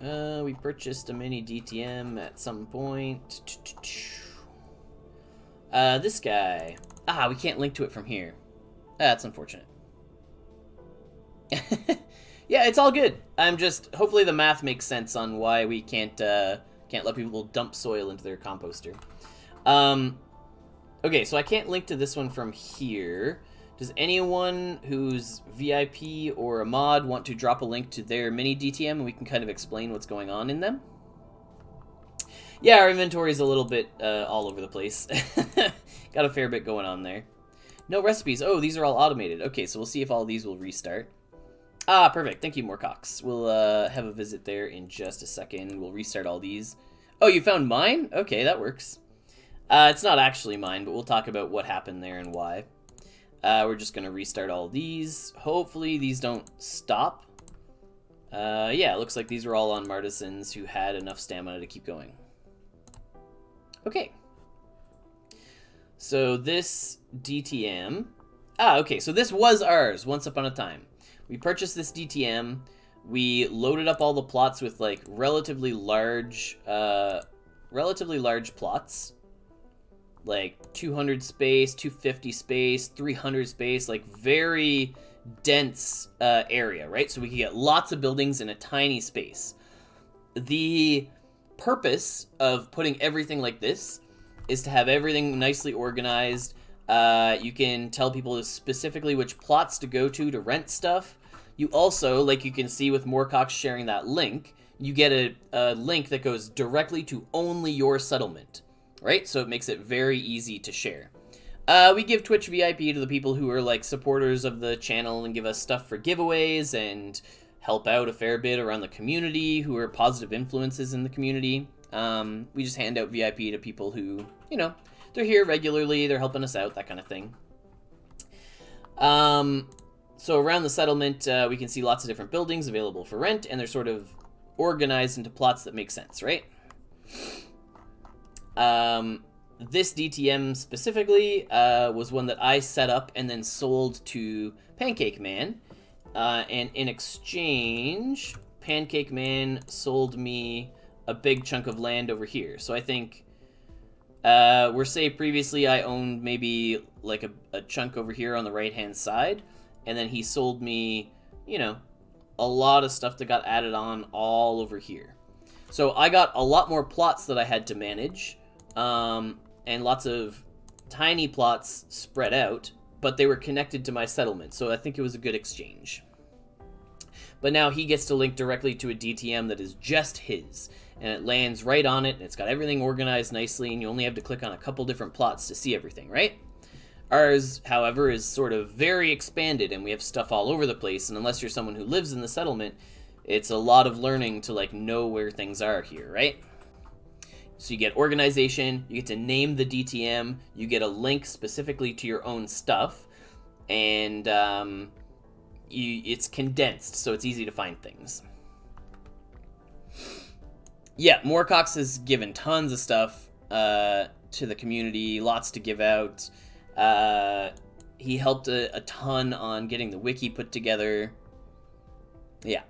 We purchased a mini DTM at some point. This guy. Ah, we can't link to it from here. That's unfortunate. Yeah, it's all good. I'm just... Hopefully the math makes sense on why we can't let people dump soil into their composter. Okay, so I can't link to this one from here. Does anyone who's VIP or a mod want to drop a link to their mini DTM and we can kind of explain what's going on in them? Yeah, our inventory is a little bit all over the place. Got a fair bit going on there. No recipes. Oh, these are all automated. Okay, so we'll see if all of these will restart. Ah, perfect. Thank you, Moorcox. We'll have a visit there in just a second. We'll restart all these. Oh, you found mine? Okay, that works. It's not actually mine, but we'll talk about what happened there and why. We're just going to restart all these. Hopefully these don't stop. Yeah, it looks like these were all on Martisans who had enough stamina to keep going. Okay. So this DTM... Ah, okay, so this was ours once upon a time. We purchased this DTM. We loaded up all the plots with, like, relatively large plots. Like 200 space, 250 space, 300 space, like very dense area, right? So we can get lots of buildings in a tiny space. The purpose of putting everything like this is to have everything nicely organized. You can tell people specifically which plots to go to rent stuff. You also, like you can see with Moorcox sharing that link, you get a link that goes directly to only your settlement. Right? So it makes it very easy to share. We give Twitch VIP to the people who are like supporters of the channel and give us stuff for giveaways and help out a fair bit around the community, who are positive influences in the community. We just hand out VIP to people who, you know, they're here regularly, they're helping us out, that kind of thing. So around the settlement, we can see lots of different buildings available for rent, and they're sort of organized into plots that make sense, right? This DTM specifically was one that I set up and then sold to Pancake Man. And in exchange, Pancake Man sold me a big chunk of land over here. So I think, say previously I owned maybe like a chunk over here on the right-hand side. And then he sold me, you know, a lot of stuff that got added on all over here. So I got a lot more plots that I had to manage. And lots of tiny plots spread out, but they were connected to my settlement, so I think it was a good exchange. But now he gets to link directly to a DTM that is just his, and it lands right on it, and it's got everything organized nicely, and you only have to click on a couple different plots to see everything, right? Ours, however, is sort of very expanded, and we have stuff all over the place, and unless you're someone who lives in the settlement, it's a lot of learning to, like, know where things are here, right? So you get organization, you get to name the DTM, you get a link specifically to your own stuff, and it's condensed, so it's easy to find things. Yeah, Moorcox has given tons of stuff to the community, lots to give out. He helped a ton on getting the wiki put together. Yeah.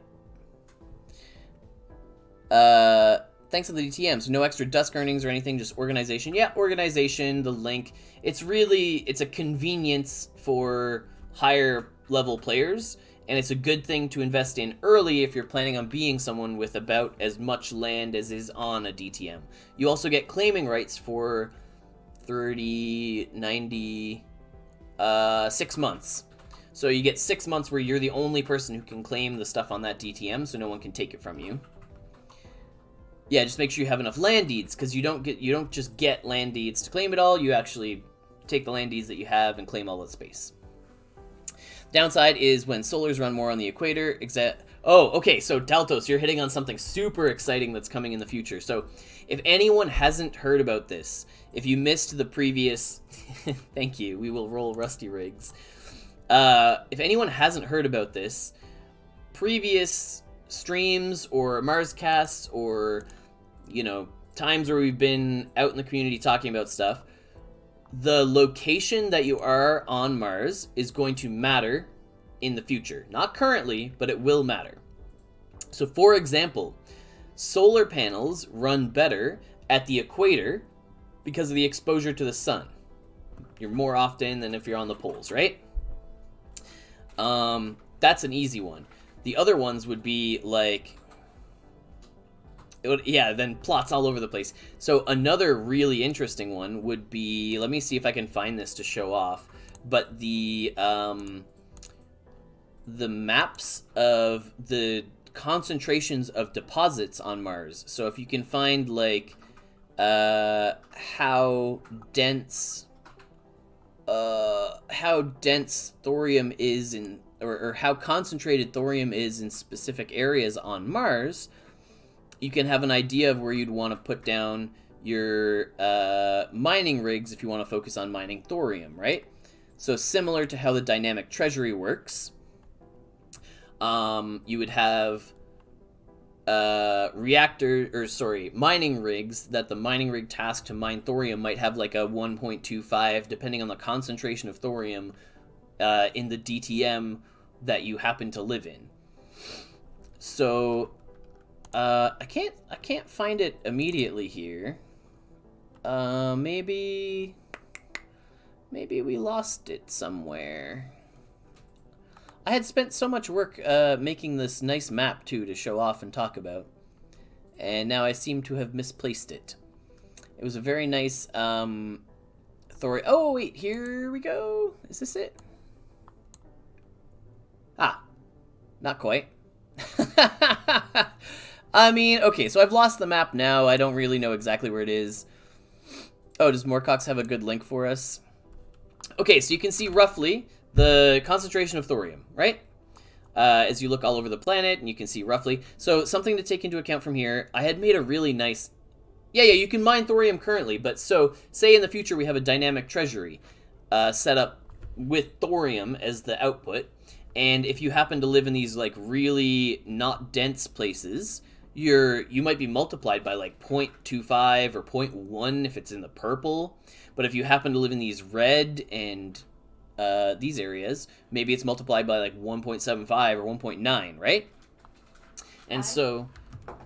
Thanks to the DTMs. No extra Dusk earnings or anything, just organization. Yeah, organization, the link. It's a convenience for higher level players, and it's a good thing to invest in early if you're planning on being someone with about as much land as is on a DTM. You also get claiming rights for 30, 90, 6 months. So you get 6 months where you're the only person who can claim the stuff on that DTM, so no one can take it from you. Yeah, just make sure you have enough land deeds, because you don't just get land deeds to claim it all. You actually take the land deeds that you have and claim all the space. Downside is when solars run more on the equator. Oh, okay, so Daltos, you're hitting on something super exciting that's coming in the future. So if anyone hasn't heard about this, if you missed the previous... Thank you, we will roll Rusty Rigs. If anyone hasn't heard about this, previous streams or Mars casts or, you know, times where we've been out in the community talking about stuff, the location that you are on Mars is going to matter in the future. Not currently, but it will matter. So for example, solar panels run better at the equator because of the exposure to the sun. You're more often than if you're on the poles, right? That's an easy one. The other ones would be like, then plots all over the place. So another really interesting one would be, let me see if I can find this to show off, but the maps of the concentrations of deposits on Mars. So if you can find like how dense thorium is in, or how concentrated thorium is in specific areas on Mars, you can have an idea of where you'd want to put down your mining rigs if you want to focus on mining thorium, right? So similar to how the dynamic treasury works, you would have mining rigs that the mining rig task to mine thorium might have like a 1.25, depending on the concentration of thorium in the DTM that you happen to live in. So I can't find it immediately here. Maybe we lost it somewhere. I had spent so much work making this nice map too to show off and talk about, and now I seem to have misplaced it. It was a very nice thorium. Oh wait, here we go. Is this it? Ah, not quite. I mean, okay, so I've lost the map now. I don't really know exactly where it is. Oh, does Moorcox have a good link for us? Okay, so you can see roughly the concentration of thorium, right? As you look all over the planet, and you can see roughly. So something to take into account from here, I had made a really nice... Yeah, you can mine thorium currently, but so, say in the future we have a dynamic treasury set up with thorium as the output, and if you happen to live in these, like, really not dense places, you might be multiplied by, like, 0.25 or 0.1 if it's in the purple, but if you happen to live in these red and these areas, maybe it's multiplied by, like, 1.75 or 1.9, right? And so,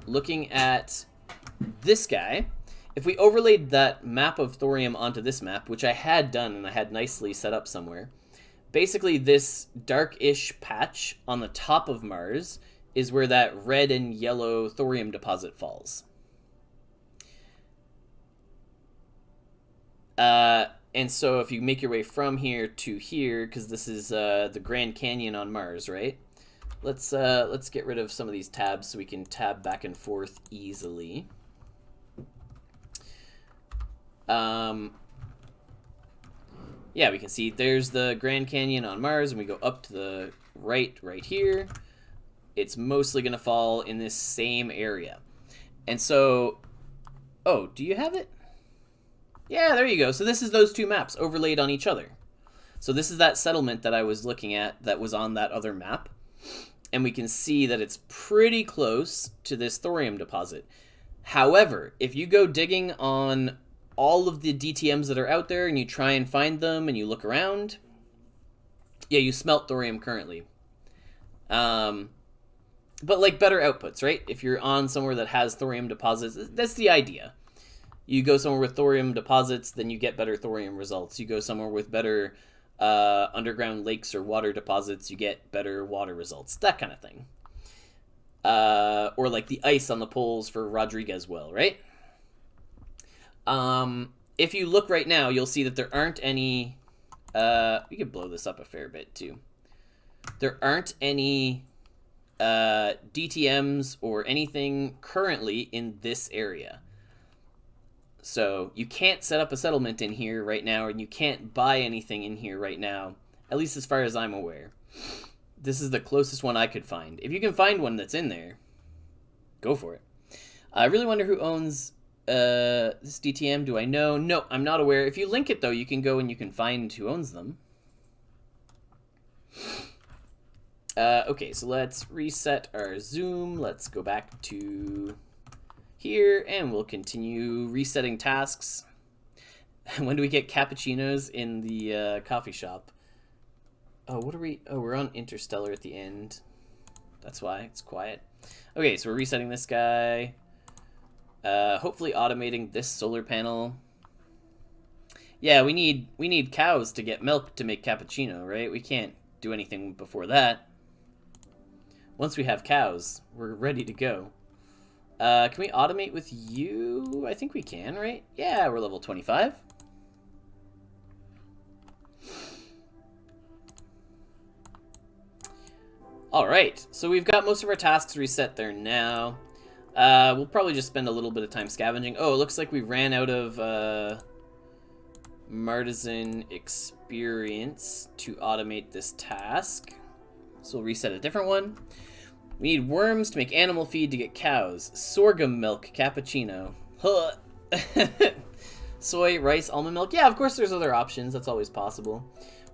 looking at this guy, if we overlaid that map of thorium onto this map, which I had done and I had nicely set up somewhere, basically this dark-ish patch on the top of Mars is where that red and yellow thorium deposit falls. And so if you make your way from here to here, because this is the Grand Canyon on Mars, right? Let's get rid of some of these tabs so we can tab back and forth easily. Yeah, we can see there's the Grand Canyon on Mars, and we go up to the right here. It's mostly going to fall in this same area. And so, oh, do you have it? Yeah, there you go. So this is those two maps overlaid on each other. So this is that settlement that I was looking at that was on that other map. And we can see that it's pretty close to this thorium deposit. However, if you go digging on all of the DTMs that are out there and you try and find them and you look around, yeah, you smelt thorium currently. But like better outputs, right? If you're on somewhere that has thorium deposits, that's the idea. You go somewhere with thorium deposits, then you get better thorium results. You go somewhere with better underground lakes or water deposits, you get better water results. That kind of thing. Or like the ice on the poles for Rodriguez well, right? If you look right now, you'll see that there aren't any... we could blow this up a fair bit, too. There aren't any DTMs or anything currently in this area. So you can't set up a settlement in here right now, and you can't buy anything in here right now, at least as far as I'm aware. This is the closest one I could find. If you can find one that's in there, go for it. I really wonder who owns this DTM. Do I know? No, I'm not aware. If you link it, though, you can go and you can find who owns them. Okay, so let's reset our zoom. Let's go back to here, and we'll continue resetting tasks. When do we get cappuccinos in the coffee shop? Oh, what are we... Oh, we're on Interstellar at the end. That's why it's quiet. Okay, so we're resetting this guy. Hopefully automating this solar panel. Yeah, we need cows to get milk to make cappuccino, right? We can't do anything before that. Once we have cows, we're ready to go. Can we automate with you? I think we can, right? Yeah, we're level 25. Alright, so we've got most of our tasks reset there now. We'll probably just spend a little bit of time scavenging. Oh, it looks like we ran out of Martisan experience to automate this task. So we'll reset a different one. We need worms to make animal feed to get cows. Sorghum milk, cappuccino. Huh. Soy, rice, almond milk. Yeah, of course there's other options. That's always possible.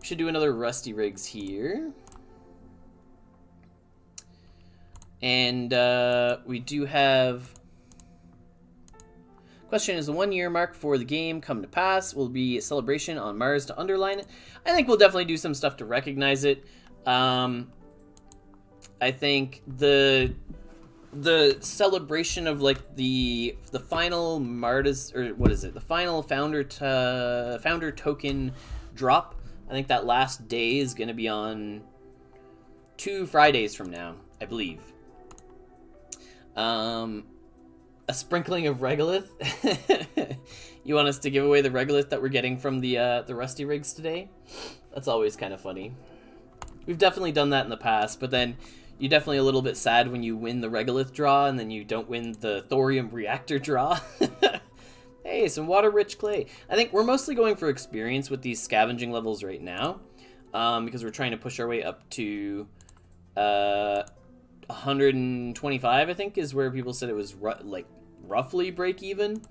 We should do another Rusty Rigs here. And we do have... Question, is the 1 year mark for the game come to pass? Will be a celebration on Mars to underline it? I think we'll definitely do some stuff to recognize it. I think the celebration of like the final Martis, or what is it? The final founder token drop. I think that last day is going to be on 2 Fridays from now, I believe. A sprinkling of regolith. You want us to give away the regolith that we're getting from the Rusty Rigs today? That's always kind of funny. We've definitely done that in the past, but then you're definitely a little bit sad when you win the regolith draw and then you don't win the thorium reactor draw. Hey, some water-rich clay. I think we're mostly going for experience with these scavenging levels right now, because we're trying to push our way up to 125, I think, is where people said it was roughly break even.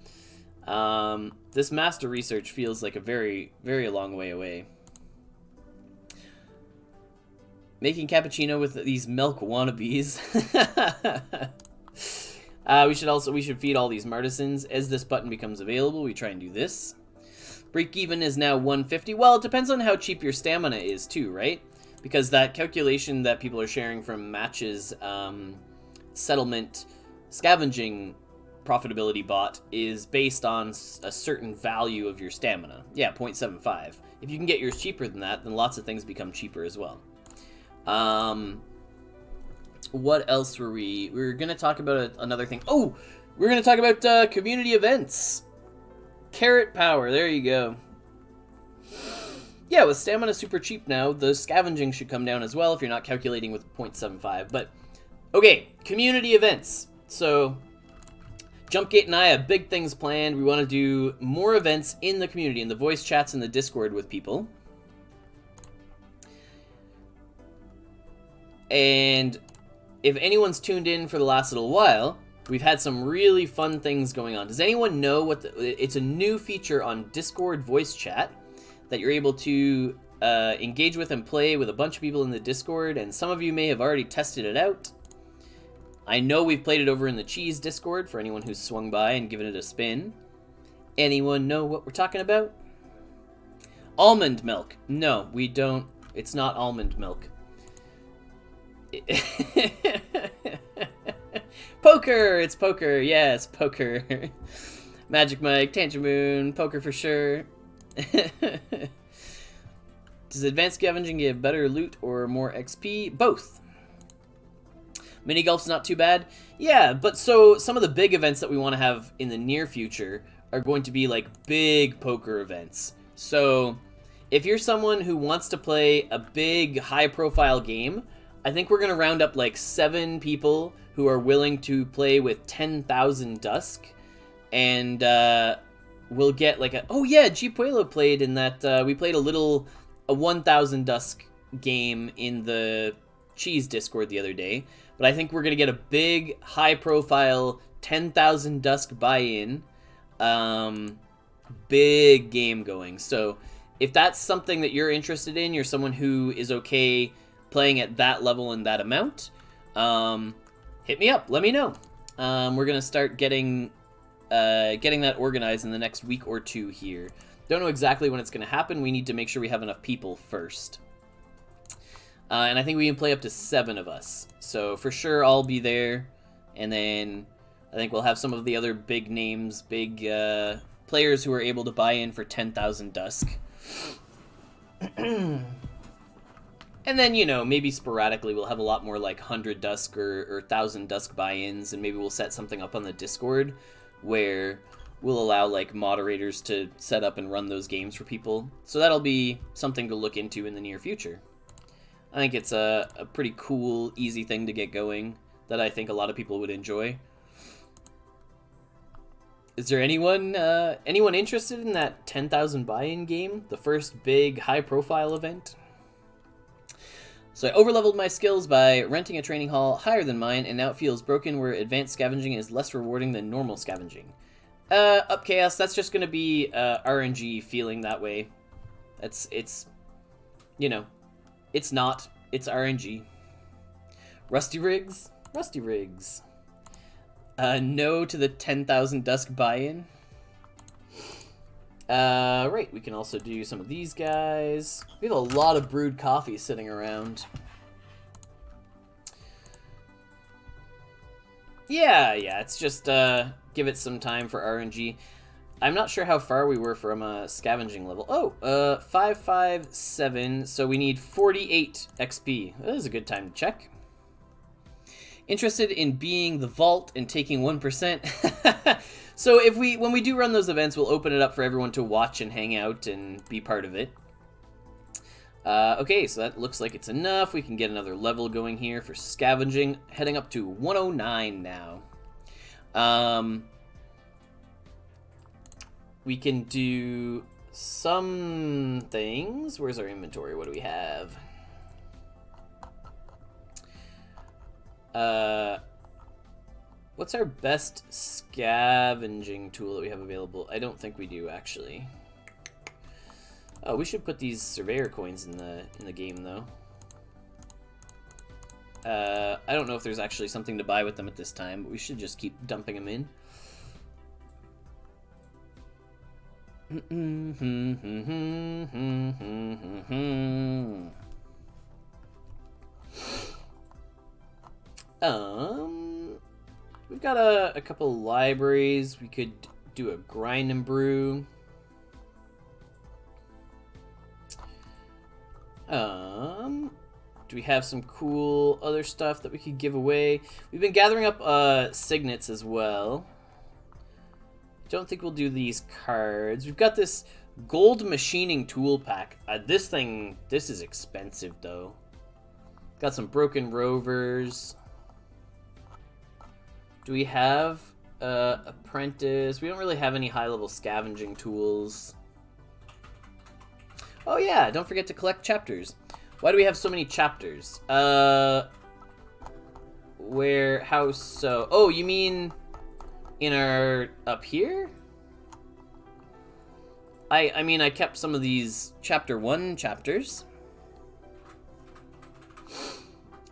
This master research feels like a very, very long way away. Making cappuccino with these milk wannabes. We should feed all these martisans. As this button becomes available, we try and do this. Break even is now 150. Well, it depends on how cheap your stamina is too, right? Because that calculation that people are sharing from Match's settlement scavenging profitability bot is based on a certain value of your stamina. Yeah, 0.75. If you can get yours cheaper than that, then lots of things become cheaper as well. What else were we? We were going to talk about another thing. Oh, we're going to talk about community events. Carrot power, there you go. Yeah, with stamina super cheap now, the scavenging should come down as well if you're not calculating with 0.75. But, okay, community events. So, Jumpgate and I have big things planned. We want to do more events in the community, in the voice chats and the Discord with people. And if anyone's tuned in for the last little while, we've had some really fun things going on. Does anyone know what it's a new feature on Discord voice chat that you're able to engage with and play with a bunch of people in the Discord, and some of you may have already tested it out. I know we've played it over in the Cheese Discord for anyone who's swung by and given it a spin. Anyone know what we're talking about? Almond milk. No, we don't. It's not almond milk. Poker! It's poker. Yes, poker. Magic Mike, Tangermoon, poker for sure. Does advanced scavenging give better loot or more XP? Both. Mini golf's not too bad. Yeah, but so some of the big events that we want to have in the near future are going to be like big poker events. So if you're someone who wants to play a big high profile game, I think we're going to round up like 7 people who are willing to play with 10,000 Dusk. And we'll get like a... Oh yeah, G Pueblo played in that... we played a 1,000 Dusk game in the Cheese Discord the other day. But I think we're going to get a big, high-profile 10,000 Dusk buy-in. Big game going. So if that's something that you're interested in, you're someone who is okay playing at that level and that amount, hit me up. Let me know. We're going to start getting that organized in the next week or 2 here. Don't know exactly when it's going to happen. We need to make sure we have enough people first. And I think we can play up to 7 of us. So for sure I'll be there. And then I think we'll have some of the other big names, big players who are able to buy in for 10,000 Dusk. And then, you know, maybe sporadically we'll have a lot more like 100 Dusk or 1,000 Dusk buy-ins. And maybe we'll set something up on the Discord where we'll allow like moderators to set up and run those games for people. So that'll be something to look into in the near future. I think it's a pretty cool, easy thing to get going that I think a lot of people would enjoy. Is there anyone interested in that 10,000 buy-in game? The first big, high-profile event? So I overleveled my skills by renting a training hall higher than mine, and now it feels broken where advanced scavenging is less rewarding than normal scavenging. Up Chaos, that's just going to be RNG feeling that way. It's, you know... It's not. It's RNG. Rusty Rigs? Rusty Rigs. No to the 10,000 Dusk buy-in. Right, we can also do some of these guys. We have a lot of brewed coffee sitting around. Yeah, it's just, give it some time for RNG. I'm not sure how far we were from a scavenging level. Oh, 557, so we need 48 XP. That is a good time to check. Interested in being the vault and taking 1%? So when we do run those events, we'll open it up for everyone to watch and hang out and be part of it. Okay, so that looks like it's enough. We can get another level going here for scavenging, heading up to 109 now. we can do some things. Where's our inventory? What do we have? What's our best scavenging tool that we have available? I don't think we do, actually. Oh, we should put these surveyor coins in the game, though. I don't know if there's actually something to buy with them at this time, but we should just keep dumping them in. We've got a couple libraries. We could do a grind and brew. Do we have some cool other stuff that we could give away? We've been gathering up signets as well. Don't think we'll do these cards. We've got this gold machining tool pack. This is expensive though. Got some broken rovers. Do we have apprentice? We don't really have any high-level scavenging tools. Oh yeah, don't forget to collect chapters. Why do we have so many chapters? Where, how so? Oh, you mean in our, up here? I mean, I kept some of these chapter 1 chapters.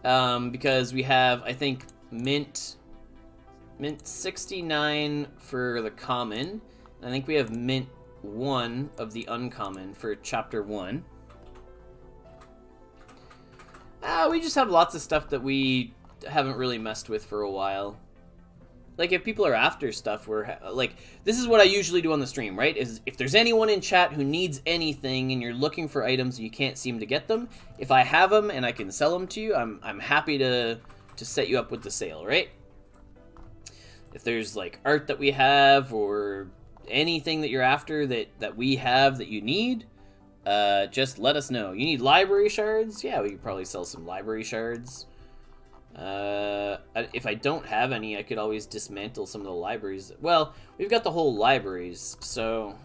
Because we have, I think, mint 69 for the common. I think we have mint 1 of the uncommon for chapter 1. We just have lots of stuff that we haven't really messed with for a while. Like, if people are after stuff, like, this is what I usually do on the stream, right? Is if there's anyone in chat who needs anything and you're looking for items and you can't seem to get them, if I have them and I can sell them to you, I'm happy to set you up with the sale, right? If there's, like, art that we have or anything that you're after that we have that you need, just let us know. You need library shards? Yeah, we could probably sell some library shards. If I don't have any, I could always dismantle some of the libraries. Well, we've got the whole libraries, so...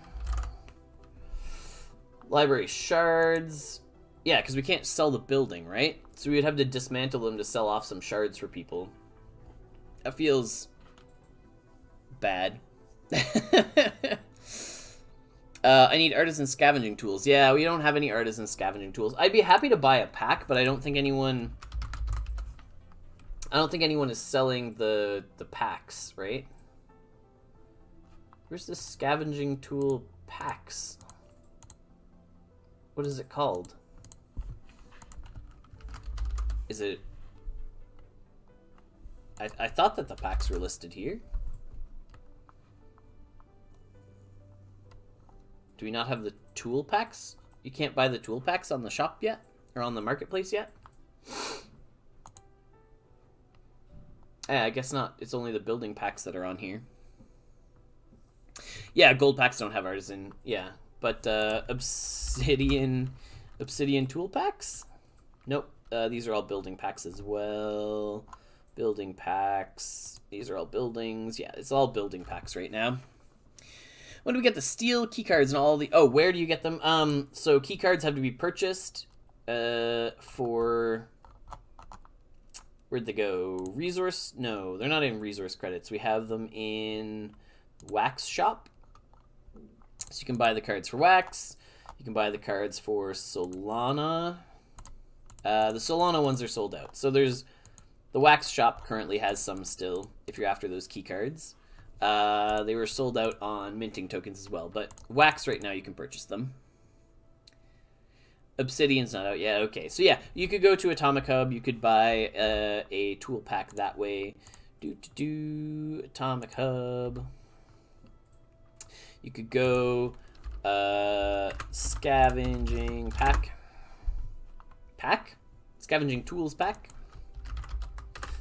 Library shards... Yeah, because we can't sell the building, right? So we'd have to dismantle them to sell off some shards for people. That feels... bad. I need artisan scavenging tools. Yeah, we don't have any artisan scavenging tools. I'd be happy to buy a pack, but I don't think anyone is selling the packs, right? Where's the scavenging tool packs? What is it called? Is it... I thought that the packs were listed here. Do we not have the tool packs? You can't buy the tool packs on the shop yet? Or on the marketplace yet? Yeah, I guess not. It's only the building packs that are on here. Yeah, gold packs don't have artisan. Yeah, but obsidian tool packs? Nope. These are all building packs as well. Building packs. These are all buildings. Yeah, it's all building packs right now. When do we get the steel keycards and all the... Oh, where do you get them? So keycards have to be purchased for... Where'd they go? Resource? No, they're not in resource credits. We have them in Wax Shop. So you can buy the cards for Wax. You can buy the cards for Solana. The Solana ones are sold out. So there's... The Wax Shop currently has some still, if you're after those key cards. They were sold out on minting tokens as well, but Wax right now you can purchase them. Obsidian's not out yet. Okay, so yeah, you could go to Atomic Hub. You could buy a tool pack that way. Atomic Hub. You could go scavenging pack. Scavenging tools pack.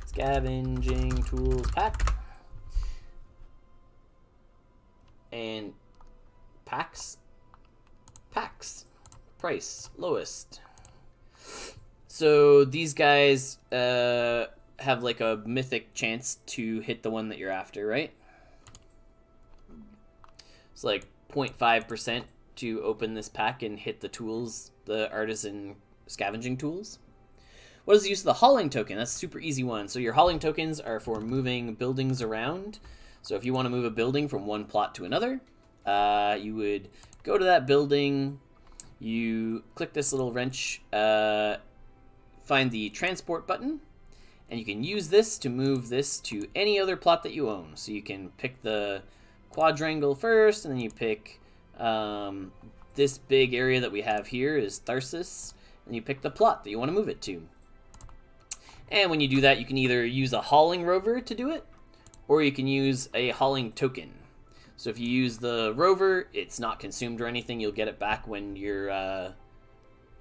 Scavenging tools pack. And packs. Price lowest. So these guys have like a mythic chance to hit the one that you're after, right? It's like 0.5% to open this pack and hit the tools, the artisan scavenging tools. What is the use of the hauling token? That's a super easy one. So your hauling tokens are for moving buildings around. So if you want to move a building from one plot to another, you would go to that building, you click this little wrench, find the transport button, and you can use this to move this to any other plot that you own. So you can pick the quadrangle first, and then you pick this big area that we have here is Tharsis, and you pick the plot that you want to move it to. And when you do that, you can either use a hauling rover to do it, or you can use a hauling token. So if you use the rover, it's not consumed or anything. You'll get it back when your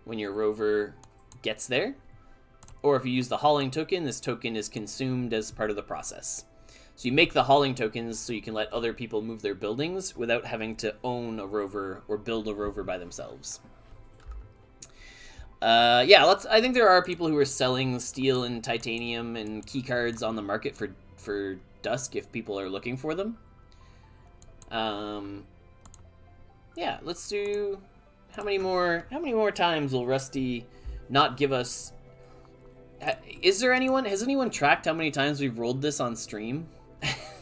rover gets there. Or if you use the hauling token, this token is consumed as part of the process. So you make the hauling tokens so you can let other people move their buildings without having to own a rover or build a rover by themselves. I think there are people who are selling steel and titanium and key cards on the market for Dusk if people are looking for them. Let's do... How many more times will Rusty not give us... Has anyone tracked how many times we've rolled this on stream?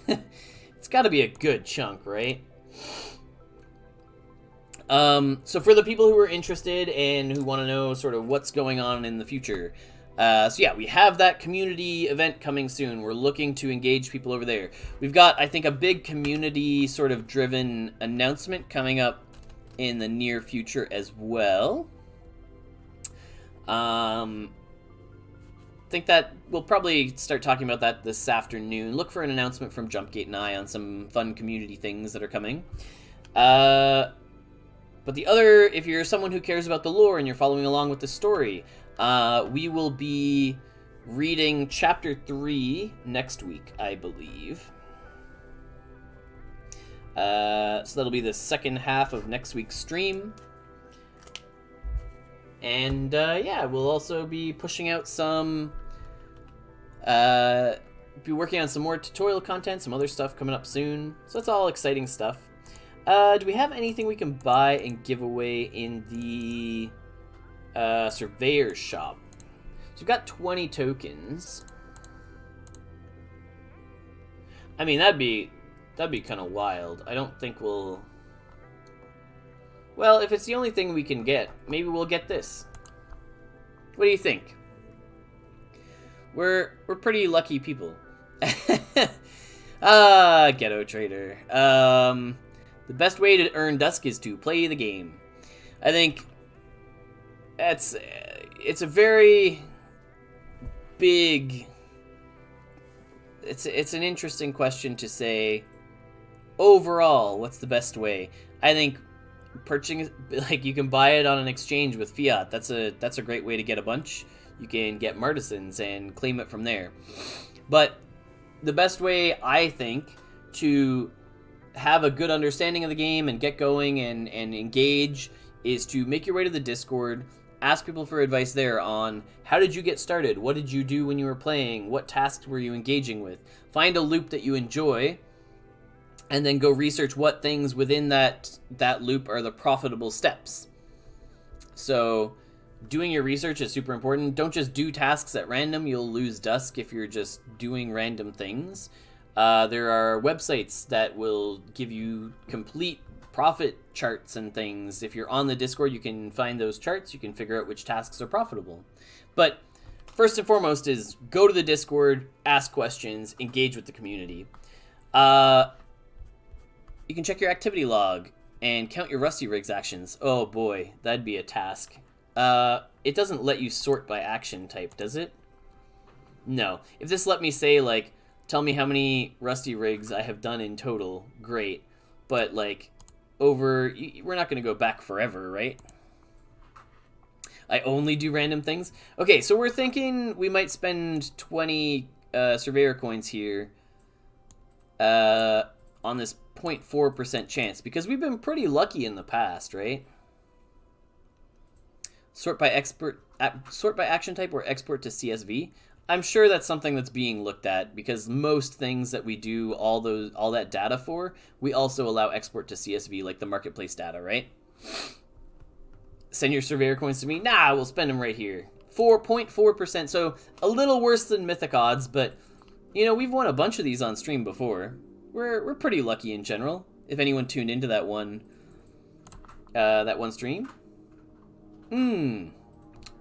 It's got to be a good chunk, right? So for the people who are interested and who want to know sort of what's going on in the future, we have that community event coming soon. We're looking to engage people over there. We've got, I think, a big community sort of driven announcement coming up in the near future as well. I think that we'll probably start talking about that this afternoon. Look for an announcement from Jumpgate and I on some fun community things that are coming. But the other, if you're someone who cares about the lore and you're following along with the story, we will be reading Chapter 3 next week, I believe. So that'll be the second half of next week's stream. And, we'll also be pushing out some... be working on some more tutorial content, some other stuff coming up soon. So it's all exciting stuff. Do we have anything we can buy and give away in the surveyor's shop? So we've got 20 tokens. I mean, that'd be kind of wild. I don't think we'll... Well, if it's the only thing we can get, maybe we'll get this. What do you think? We're pretty lucky people. Ghetto Trader. The best way to earn Dusk is to play the game. I think it's a very big... It's an interesting question to say, overall, what's the best way? I think purchasing, like, you can buy it on an exchange with fiat. That's a great way to get a bunch. You can get Martisans and claim it from there. But the best way, I think, to have a good understanding of the game and get going and engage is to make your way to the Discord, ask people for advice there on how did you get started, what did you do when you were playing, what tasks were you engaging with, find a loop that you enjoy, and then go research what things within that loop are the profitable steps. So doing your research is super important. Don't just do tasks at random. You'll lose Dusk if you're just doing random things. There are websites that will give you complete profit charts and things. If you're on the Discord, you can find those charts. You can figure out which tasks are profitable. But first and foremost is go to the Discord, ask questions, engage with the community. You can check your activity log and count your Rusty Rigs actions. Oh boy, that'd be a task. It doesn't let you sort by action type, does it? No. If this let me say, like, tell me how many Rusty Rigs I have done in total, great. But, like, we're not going to go back forever, right? I only do random things? Okay, so we're thinking we might spend 20 Surveyor coins here on this 0.4% chance, because we've been pretty lucky in the past, right? Sort by action type or export to CSV. I'm sure that's something that's being looked at because most things that we do all that data for, we also allow export to CSV, like the marketplace data, right? Send your surveyor coins to me. Nah, we'll spend them right here. 4.4%, so a little worse than mythic odds, but you know, we've won a bunch of these on stream before. We're pretty lucky in general. If anyone tuned into that one stream.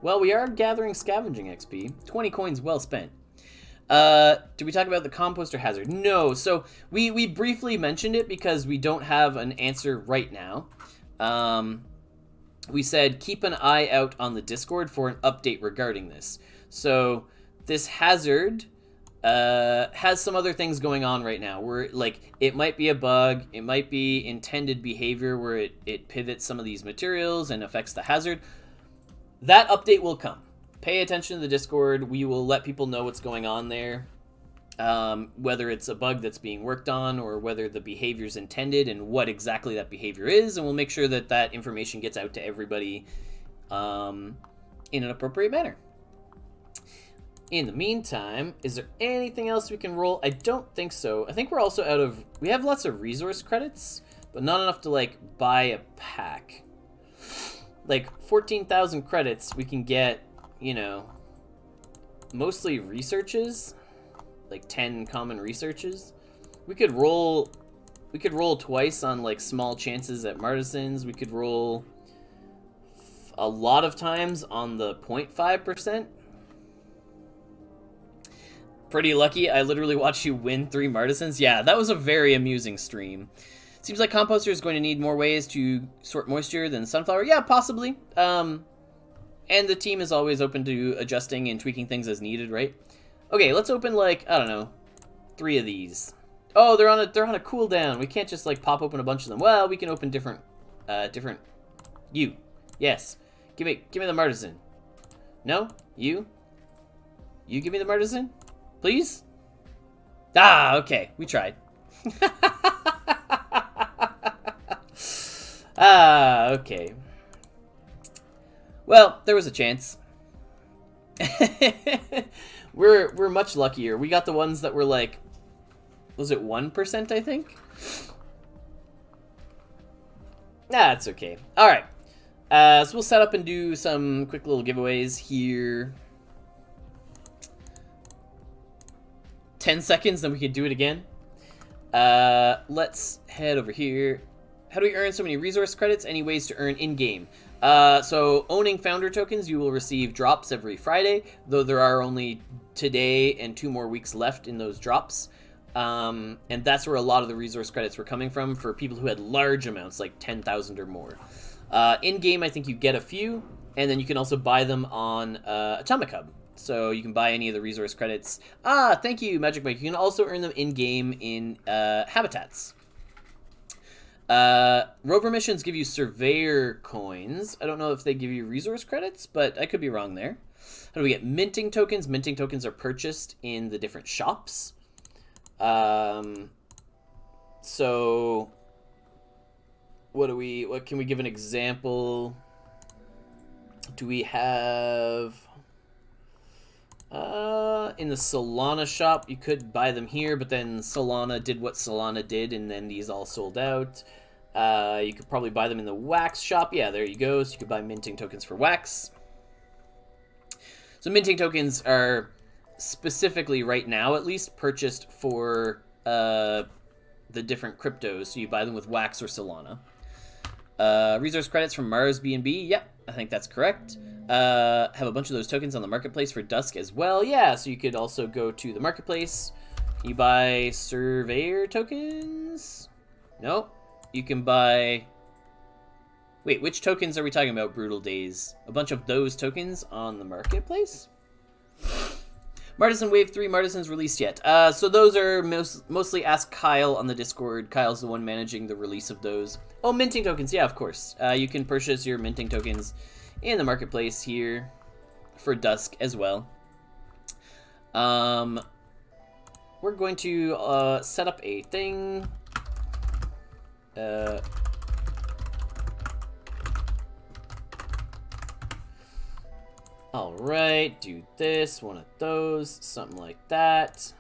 Well, we are gathering scavenging XP. 20 coins well spent. Did we talk about the composter hazard? No. So we briefly mentioned it because we don't have an answer right now. We said keep an eye out on the Discord for an update regarding this. So this hazard has some other things going on right now. Where like it might be a bug, it might be intended behavior where it pivots some of these materials and affects the hazard. That update will come. Pay attention to the Discord. We will let people know what's going on there. Whether it's a bug that's being worked on or whether the behavior's intended and what exactly that behavior is. And we'll make sure that that information gets out to everybody in an appropriate manner. In the meantime, is there anything else we can roll? I don't think so. I think we're also out of... We have lots of resource credits, but not enough to, like, buy a pack. Like, 14,000 credits, we can get, you know, mostly researches. Like, 10 common researches. We could roll twice on, like, small chances at Martisans. We could roll a lot of times on the 0.5%. Pretty lucky. I literally watched you win 3 Martisans. Yeah, that was a very amusing stream. Seems like Composter is going to need more ways to sort moisture than Sunflower. Yeah, possibly. And the team is always open to adjusting and tweaking things as needed, right? Okay, let's open, like, I don't know, 3 of these. Oh, they're on a cooldown. We can't just, like, pop open a bunch of them. Well, we can open different. You. Yes. Give me the Martisan. No? You? You give me the Martisan? Please? Ah, okay. We tried. Ah, okay. Well, there was a chance. We're much luckier. We got the ones that were like, was it 1%, I think? That's okay. All right. So we'll set up and do some quick little giveaways here. 10 seconds, then we can do it again. Let's head over here. How do we earn so many resource credits? Any ways to earn in-game? So owning founder tokens, you will receive drops every Friday, though there are only today and 2 more weeks left in those drops. And that's where a lot of the resource credits were coming from for people who had large amounts, like 10,000 or more. In-game, I think you get a few, and then you can also buy them on Atomic Hub. So you can buy any of the resource credits. Ah, thank you, Magic Mike. You can also earn them in-game in habitats. Rover missions give you surveyor coins. I don't know if they give you resource credits, but I could be wrong there. How do we get minting tokens? Minting tokens are purchased in the different shops. So what can we give an example? Do we have in the Solana shop, you could buy them here, but then Solana did what Solana did, and then these all sold out. You could probably buy them in the Wax shop. Yeah, there you go. So you could buy minting tokens for Wax. So minting tokens are specifically, right now at least, purchased for the different cryptos. So you buy them with Wax or Solana. Resource credits from Mars BNB. Yep, I think that's correct. Have a bunch of those tokens on the marketplace for Dusk as well. Yeah, so you could also go to the marketplace. You buy surveyor tokens? No. You can buy... Wait, which tokens are we talking about, Brutal Days? A bunch of those tokens on the marketplace? Martisan Wave 3 Martisans released yet? So those are mostly ask Kyle on the Discord. Kyle's the one managing the release of those. Oh, minting tokens. Yeah, of course. You can purchase your minting tokens in the marketplace here for Dusk as well. We're going to set up a thing. Alright, do this, one of those, something like that.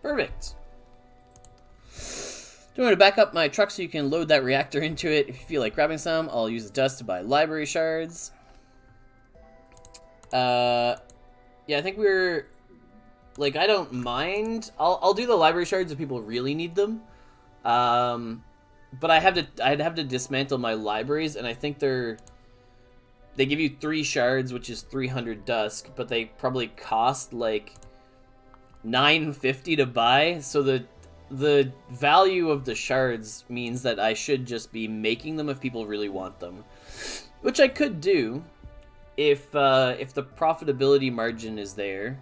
Perfect. Do you want to back up my truck so you can load that reactor into it? If you feel like grabbing some, I'll use the dust to buy library shards. Yeah, I think we're... Like, I don't mind. I'll do the library shards if people really need them. But I'd have to dismantle my libraries, and I think they give you 3 shards, which is 300 Dusk, but they probably cost like $9.50 to buy. So the value of the shards means that I should just be making them if people really want them, which I could do if the profitability margin is there.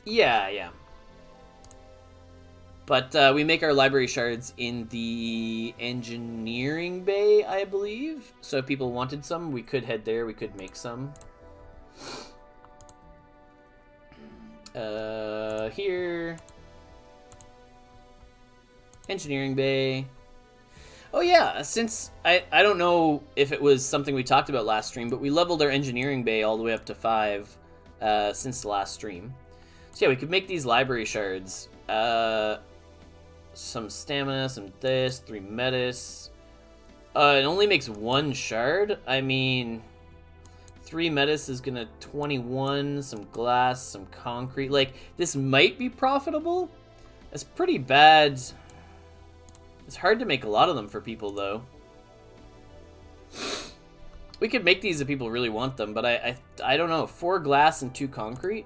Yeah. But we make our library shards in the engineering bay, I believe. So if people wanted some, we could head there. We could make some. Here. Engineering bay. Oh yeah, since I don't know if it was something we talked about last stream, but we leveled our engineering bay all the way up to 5 since the last stream. So yeah, we could make these library shards. Some stamina, some this, 3 metis. It only makes 1 shard. I mean, 3 metis is gonna 21, some glass, some concrete. Like, this might be profitable. It's pretty bad. It's hard to make a lot of them for people, though. We could make these if people really want them, but I don't know. 4 glass and 2 concrete.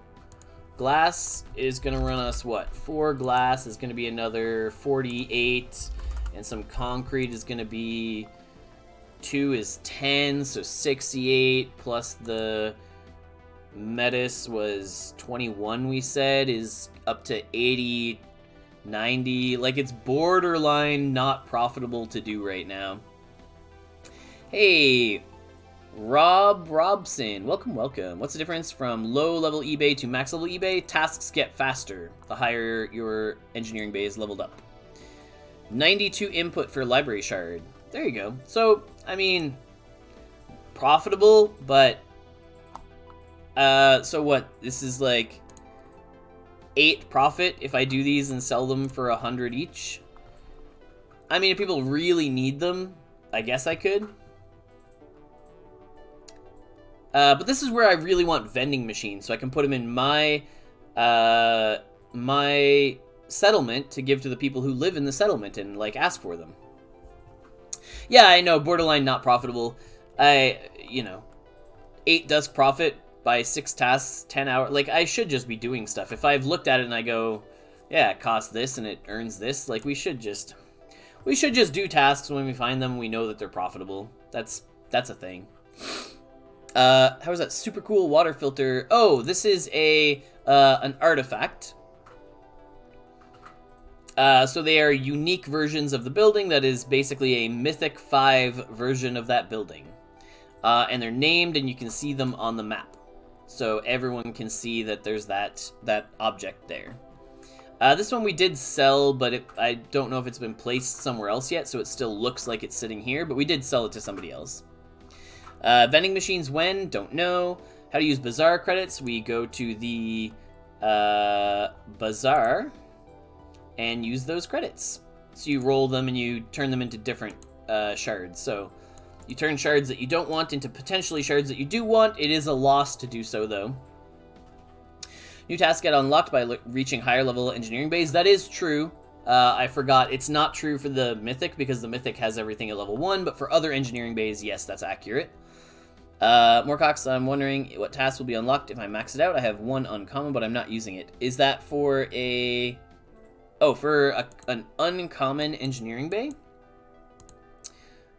Glass is going to run us, what? 4 glass is going to be another 48, and some concrete is going to be 2 is 10, so 68, plus the metis was 21, we said, is up to 80, 90. Like, it's borderline not profitable to do right now. Hey, Robson, welcome. What's the difference from low-level eBay to max-level eBay? Tasks get faster the higher your engineering bay is leveled up. 92 input for library shard. There you go. So, I mean, profitable, but... so what? This is like 8 profit if I do these and sell them for 100 each? I mean, if people really need them, I guess I could. But this is where I really want vending machines, so I can put them in my my settlement to give to the people who live in the settlement and, like, ask for them. Yeah, I know, borderline not profitable. 8 Dusk profit by 6 tasks, 10 hours. Like, I should just be doing stuff. If I've looked at it and I go, yeah, it costs this and it earns this, like, we should just do tasks when we find them. We know that they're profitable. That's a thing. How is that super cool water filter? Oh, this is an artifact. So they are unique versions of the building that is basically a Mythic 5 version of that building. And they're named, and you can see them on the map. So everyone can see that there's that object there. This one we did sell, but I don't know if it's been placed somewhere else yet, so it still looks like it's sitting here, but we did sell it to somebody else. Vending machines when? Don't know. How to use bazaar credits? We go to the bazaar and use those credits. So you roll them and you turn them into different shards. So you turn shards that you don't want into potentially shards that you do want. It is a loss to do so, though. New tasks get unlocked by reaching higher level engineering bays. That is true. I forgot. It's not true for the Mythic because the Mythic has everything at level 1, but for other engineering bays, yes, that's accurate. Moorcox, I'm wondering what tasks will be unlocked if I max it out. I have 1 uncommon, but I'm not using it. Is that for a... Oh, for an uncommon engineering bay?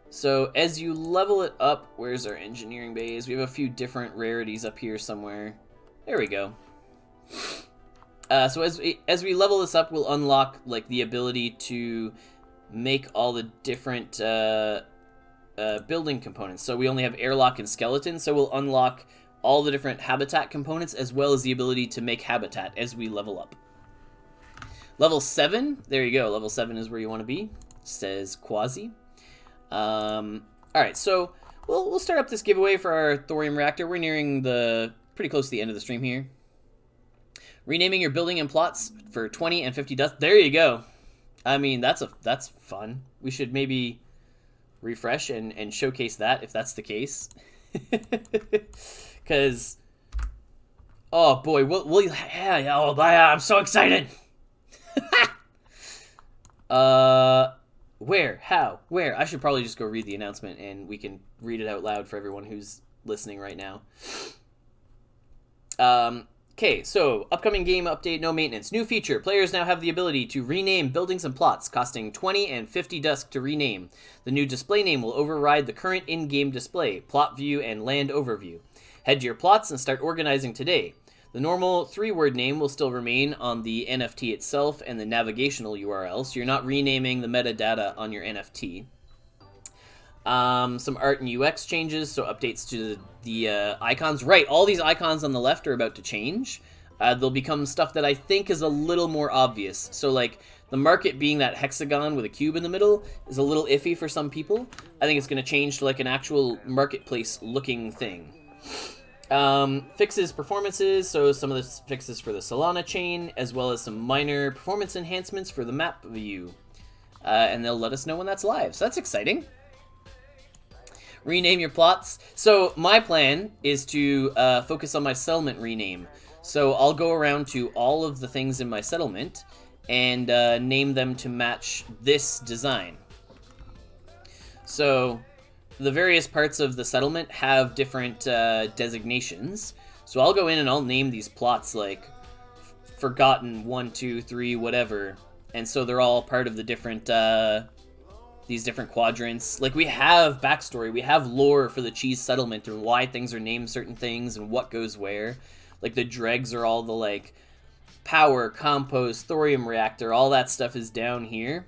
So, as you level it up, where's our engineering bays? We have a few different rarities up here somewhere. There we go. So as we level this up, we'll unlock, like, the ability to make all the different building components. So we only have airlock and skeleton, so we'll unlock all the different habitat components as well as the ability to make habitat as we level up. Level 7. There you go. Level 7 is where you want to be, says Quasi. Alright, so we'll start up this giveaway for our thorium reactor. We're nearing pretty close to the end of the stream here. Renaming your building and plots for 20 and 50 dust. There you go. I mean, that's fun. We should maybe refresh and showcase that if that's the case. Because, oh boy, I'm so excited. Where? How? Where? I should probably just go read the announcement and we can read it out loud for everyone who's listening right now. Okay, so upcoming game update, no maintenance. New feature, players now have the ability to rename buildings and plots, costing 20 and 50 Dusk to rename. The new display name will override the current in-game display, plot view, and land overview. Head to your plots and start organizing today. The normal 3-word name will still remain on the NFT itself and the navigational URL, so you're not renaming the metadata on your NFT. Some art and UX changes, so updates to the icons. Right, all these icons on the left are about to change. They'll become stuff that I think is a little more obvious. So, like, the market being that hexagon with a cube in the middle is a little iffy for some people. I think it's going to change to, like, an actual marketplace-looking thing. Fixes performances, so some of the fixes for the Solana chain, as well as some minor performance enhancements for the map view. And they'll let us know when that's live, so that's exciting. Rename your plots. So my plan is to focus on my settlement rename. So I'll go around to all of the things in my settlement and name them to match this design. So the various parts of the settlement have different designations. So I'll go in and I'll name these plots like Forgotten 1, 2, 3, whatever. And so they're all part of the different these different quadrants. Like, we have backstory, we have lore for the cheese settlement and why things are named certain things and what goes where. Like, the dregs are all the, like, power, compost, thorium reactor, all that stuff is down here.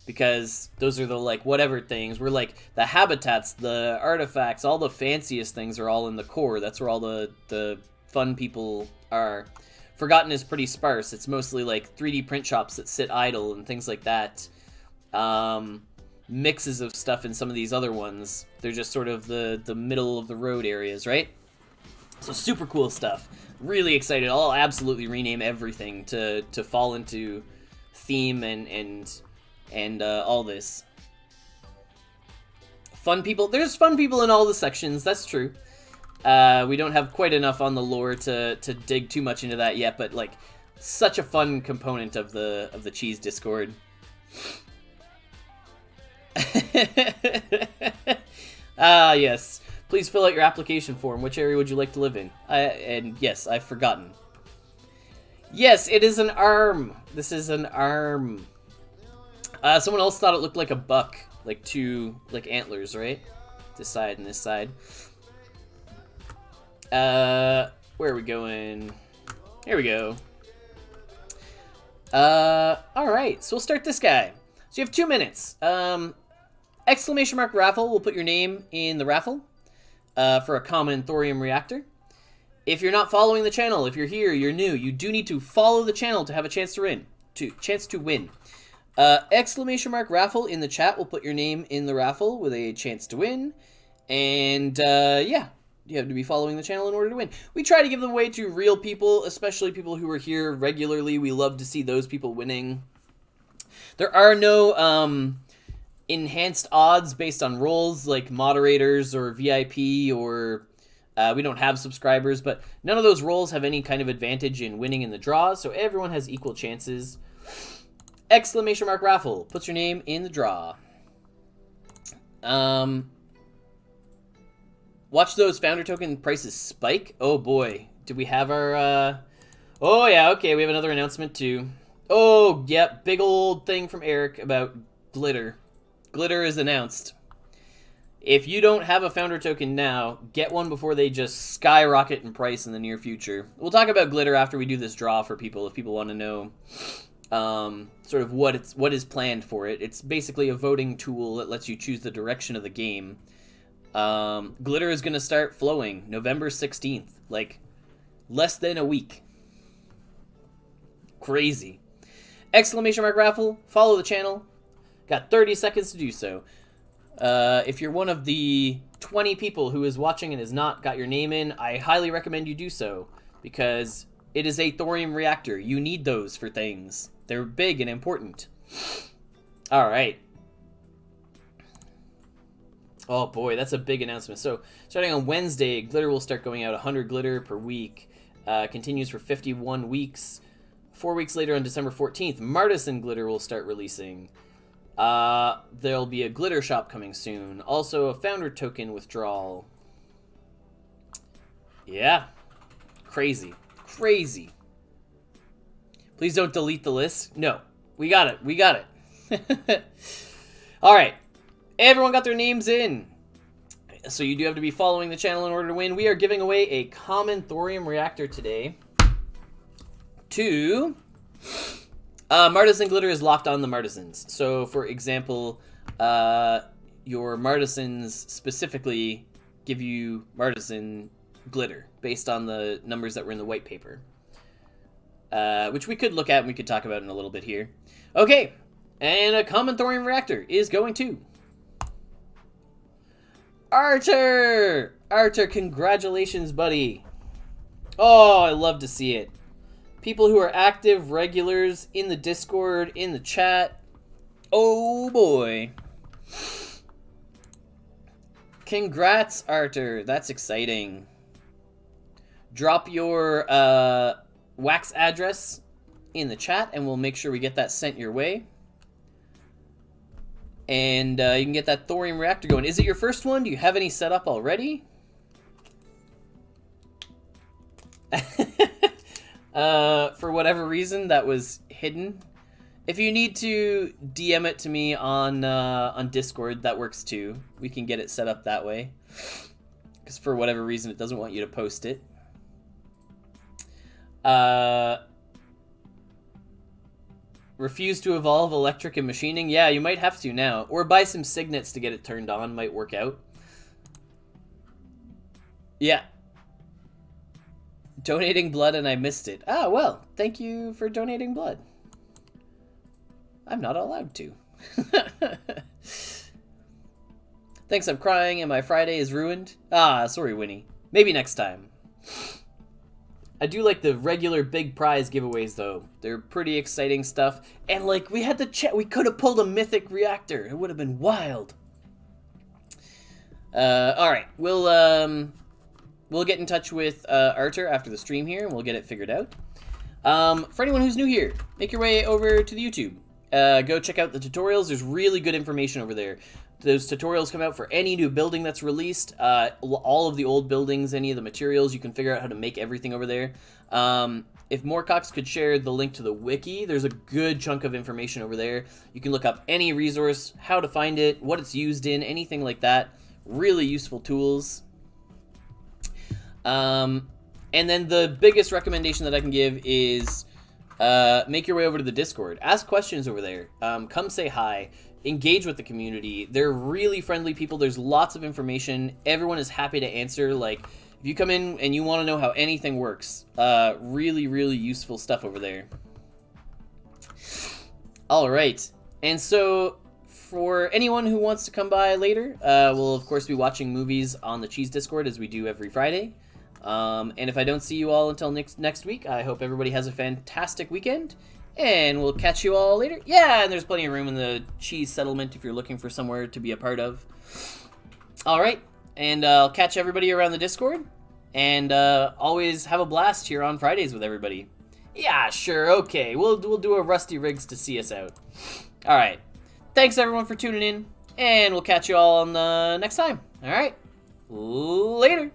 Because those are the, like, whatever things. We're, like, the habitats, the artifacts, all the fanciest things are all in the core. That's where all the fun people are. Forgotten is pretty sparse. It's mostly, like, 3D print shops that sit idle and things like that. Mixes of stuff in some of these other ones. They're just sort of the middle of the road areas, right? So super cool stuff. Really excited. I'll absolutely rename everything to fall into theme and all this. Fun people. There's fun people in all the sections. That's true. We don't have quite enough on the lore to dig too much into that yet, but like such a fun component of the cheese Discord. Yes. Please fill out your application form. Which area would you like to live in? And yes, I've forgotten. Yes, it is an arm. This is an arm. Someone else thought it looked like a buck. Like two, like antlers, right? This side and this side. Where are we going? Here we go. Alright, so we'll start this guy. So you have 2 minutes. Exclamation mark raffle will put your name in the raffle for a common thorium reactor. If you're not following the channel, if you're here, you're new, you do need to follow the channel to have a chance to win. Exclamation mark raffle in the chat will put your name in the raffle with a chance to win. And yeah, you have to be following the channel in order to win. We try to give them away to real people, especially people who are here regularly. We love to see those people winning. There are no enhanced odds based on roles like moderators or VIP or we don't have subscribers, but none of those roles have any kind of advantage in winning in the draw, so everyone has equal chances. Exclamation mark raffle puts your name in the draw. Watch those founder token prices spike. Oh boy, did we have our oh yeah, okay, we have another announcement too. Oh yep, big old thing from Eric about glitter. Glitter is announced. If you don't have a founder token now, get one before they just skyrocket in price in the near future. We'll talk about glitter after we do this draw for people, if people want to know sort of what is planned for it. It's basically a voting tool that lets you choose the direction of the game. Glitter is going to start flowing November 16th, like less than a week. Crazy. Exclamation mark raffle. Follow the channel. Got 30 seconds to do so. If you're one of the 20 people who is watching and has not got your name in, I highly recommend you do so, because it is a thorium reactor. You need those for things. They're big and important. Alright. Oh boy, that's a big announcement. So, starting on Wednesday, glitter will start going out 100 glitter per week. Continues for 51 weeks. 4 weeks later, on December 14th, Martisan glitter will start releasing. There'll be a glitter shop coming soon. Also, a founder token withdrawal. Yeah. Crazy. Crazy. Please don't delete the list. No. We got it. We got it. Alright. Everyone got their names in. So you do have to be following the channel in order to win. We are giving away a common thorium reactor today to... Martisan glitter is locked on the Martisans. So, for example, your Martisans specifically give you Martisan glitter based on the numbers that were in the white paper. Which we could look at and we could talk about in a little bit here. Okay, and a common thorium reactor is going to... Artur! Artur, congratulations, buddy. Oh, I love to see it. People who are active, regulars, in the Discord, in the chat. Oh, boy. Congrats, Artur. That's exciting. Drop your wax address in the chat, and we'll make sure we get that sent your way. And you can get that thorium reactor going. Is it your first one? Do you have any set up already? For whatever reason, that was hidden. If you need to DM it to me on Discord, that works too. We can get it set up that way. Because for whatever reason, it doesn't want you to post it. Refuse to evolve electric and machining? Yeah, you might have to now. Or buy some signets to get it turned on. Might work out. Yeah. Donating blood and I missed it. Ah, well, thank you for donating blood. I'm not allowed to. Thanks, I'm crying and my Friday is ruined. Ah, sorry, Winnie. Maybe next time. I do like the regular big prize giveaways, though. They're pretty exciting stuff. And, like, we had the chat. We could have pulled a mythic reactor. It would have been wild. Alright. We'll get in touch with Artur after the stream here, and we'll get it figured out. For anyone who's new here, make your way over to the YouTube. Go check out the tutorials. There's really good information over there. Those tutorials come out for any new building that's released. All of the old buildings, any of the materials, you can figure out how to make everything over there. If Moorcox could share the link to the wiki, there's a good chunk of information over there. You can look up any resource, how to find it, what it's used in, anything like that. Really useful tools. And then the biggest recommendation that I can give is make your way over to the Discord. Ask questions over there. Come say hi. Engage with the community. They're really friendly people. There's lots of information. Everyone is happy to answer. Like, if you come in and you want to know how anything works, really, really useful stuff over there. All right. And so, for anyone who wants to come by later, we'll, of course, be watching movies on the Cheese Discord, as we do every Friday. And if I don't see you all until next week, I hope everybody has a fantastic weekend. And we'll catch you all later. Yeah, and there's plenty of room in the cheese settlement if you're looking for somewhere to be a part of. Alright, and I'll catch everybody around the Discord. And always have a blast here on Fridays with everybody. Yeah, sure, okay. We'll do a Rusty Riggs to see us out. Alright. Thanks everyone for tuning in. And we'll catch you all on next time. Alright. Later.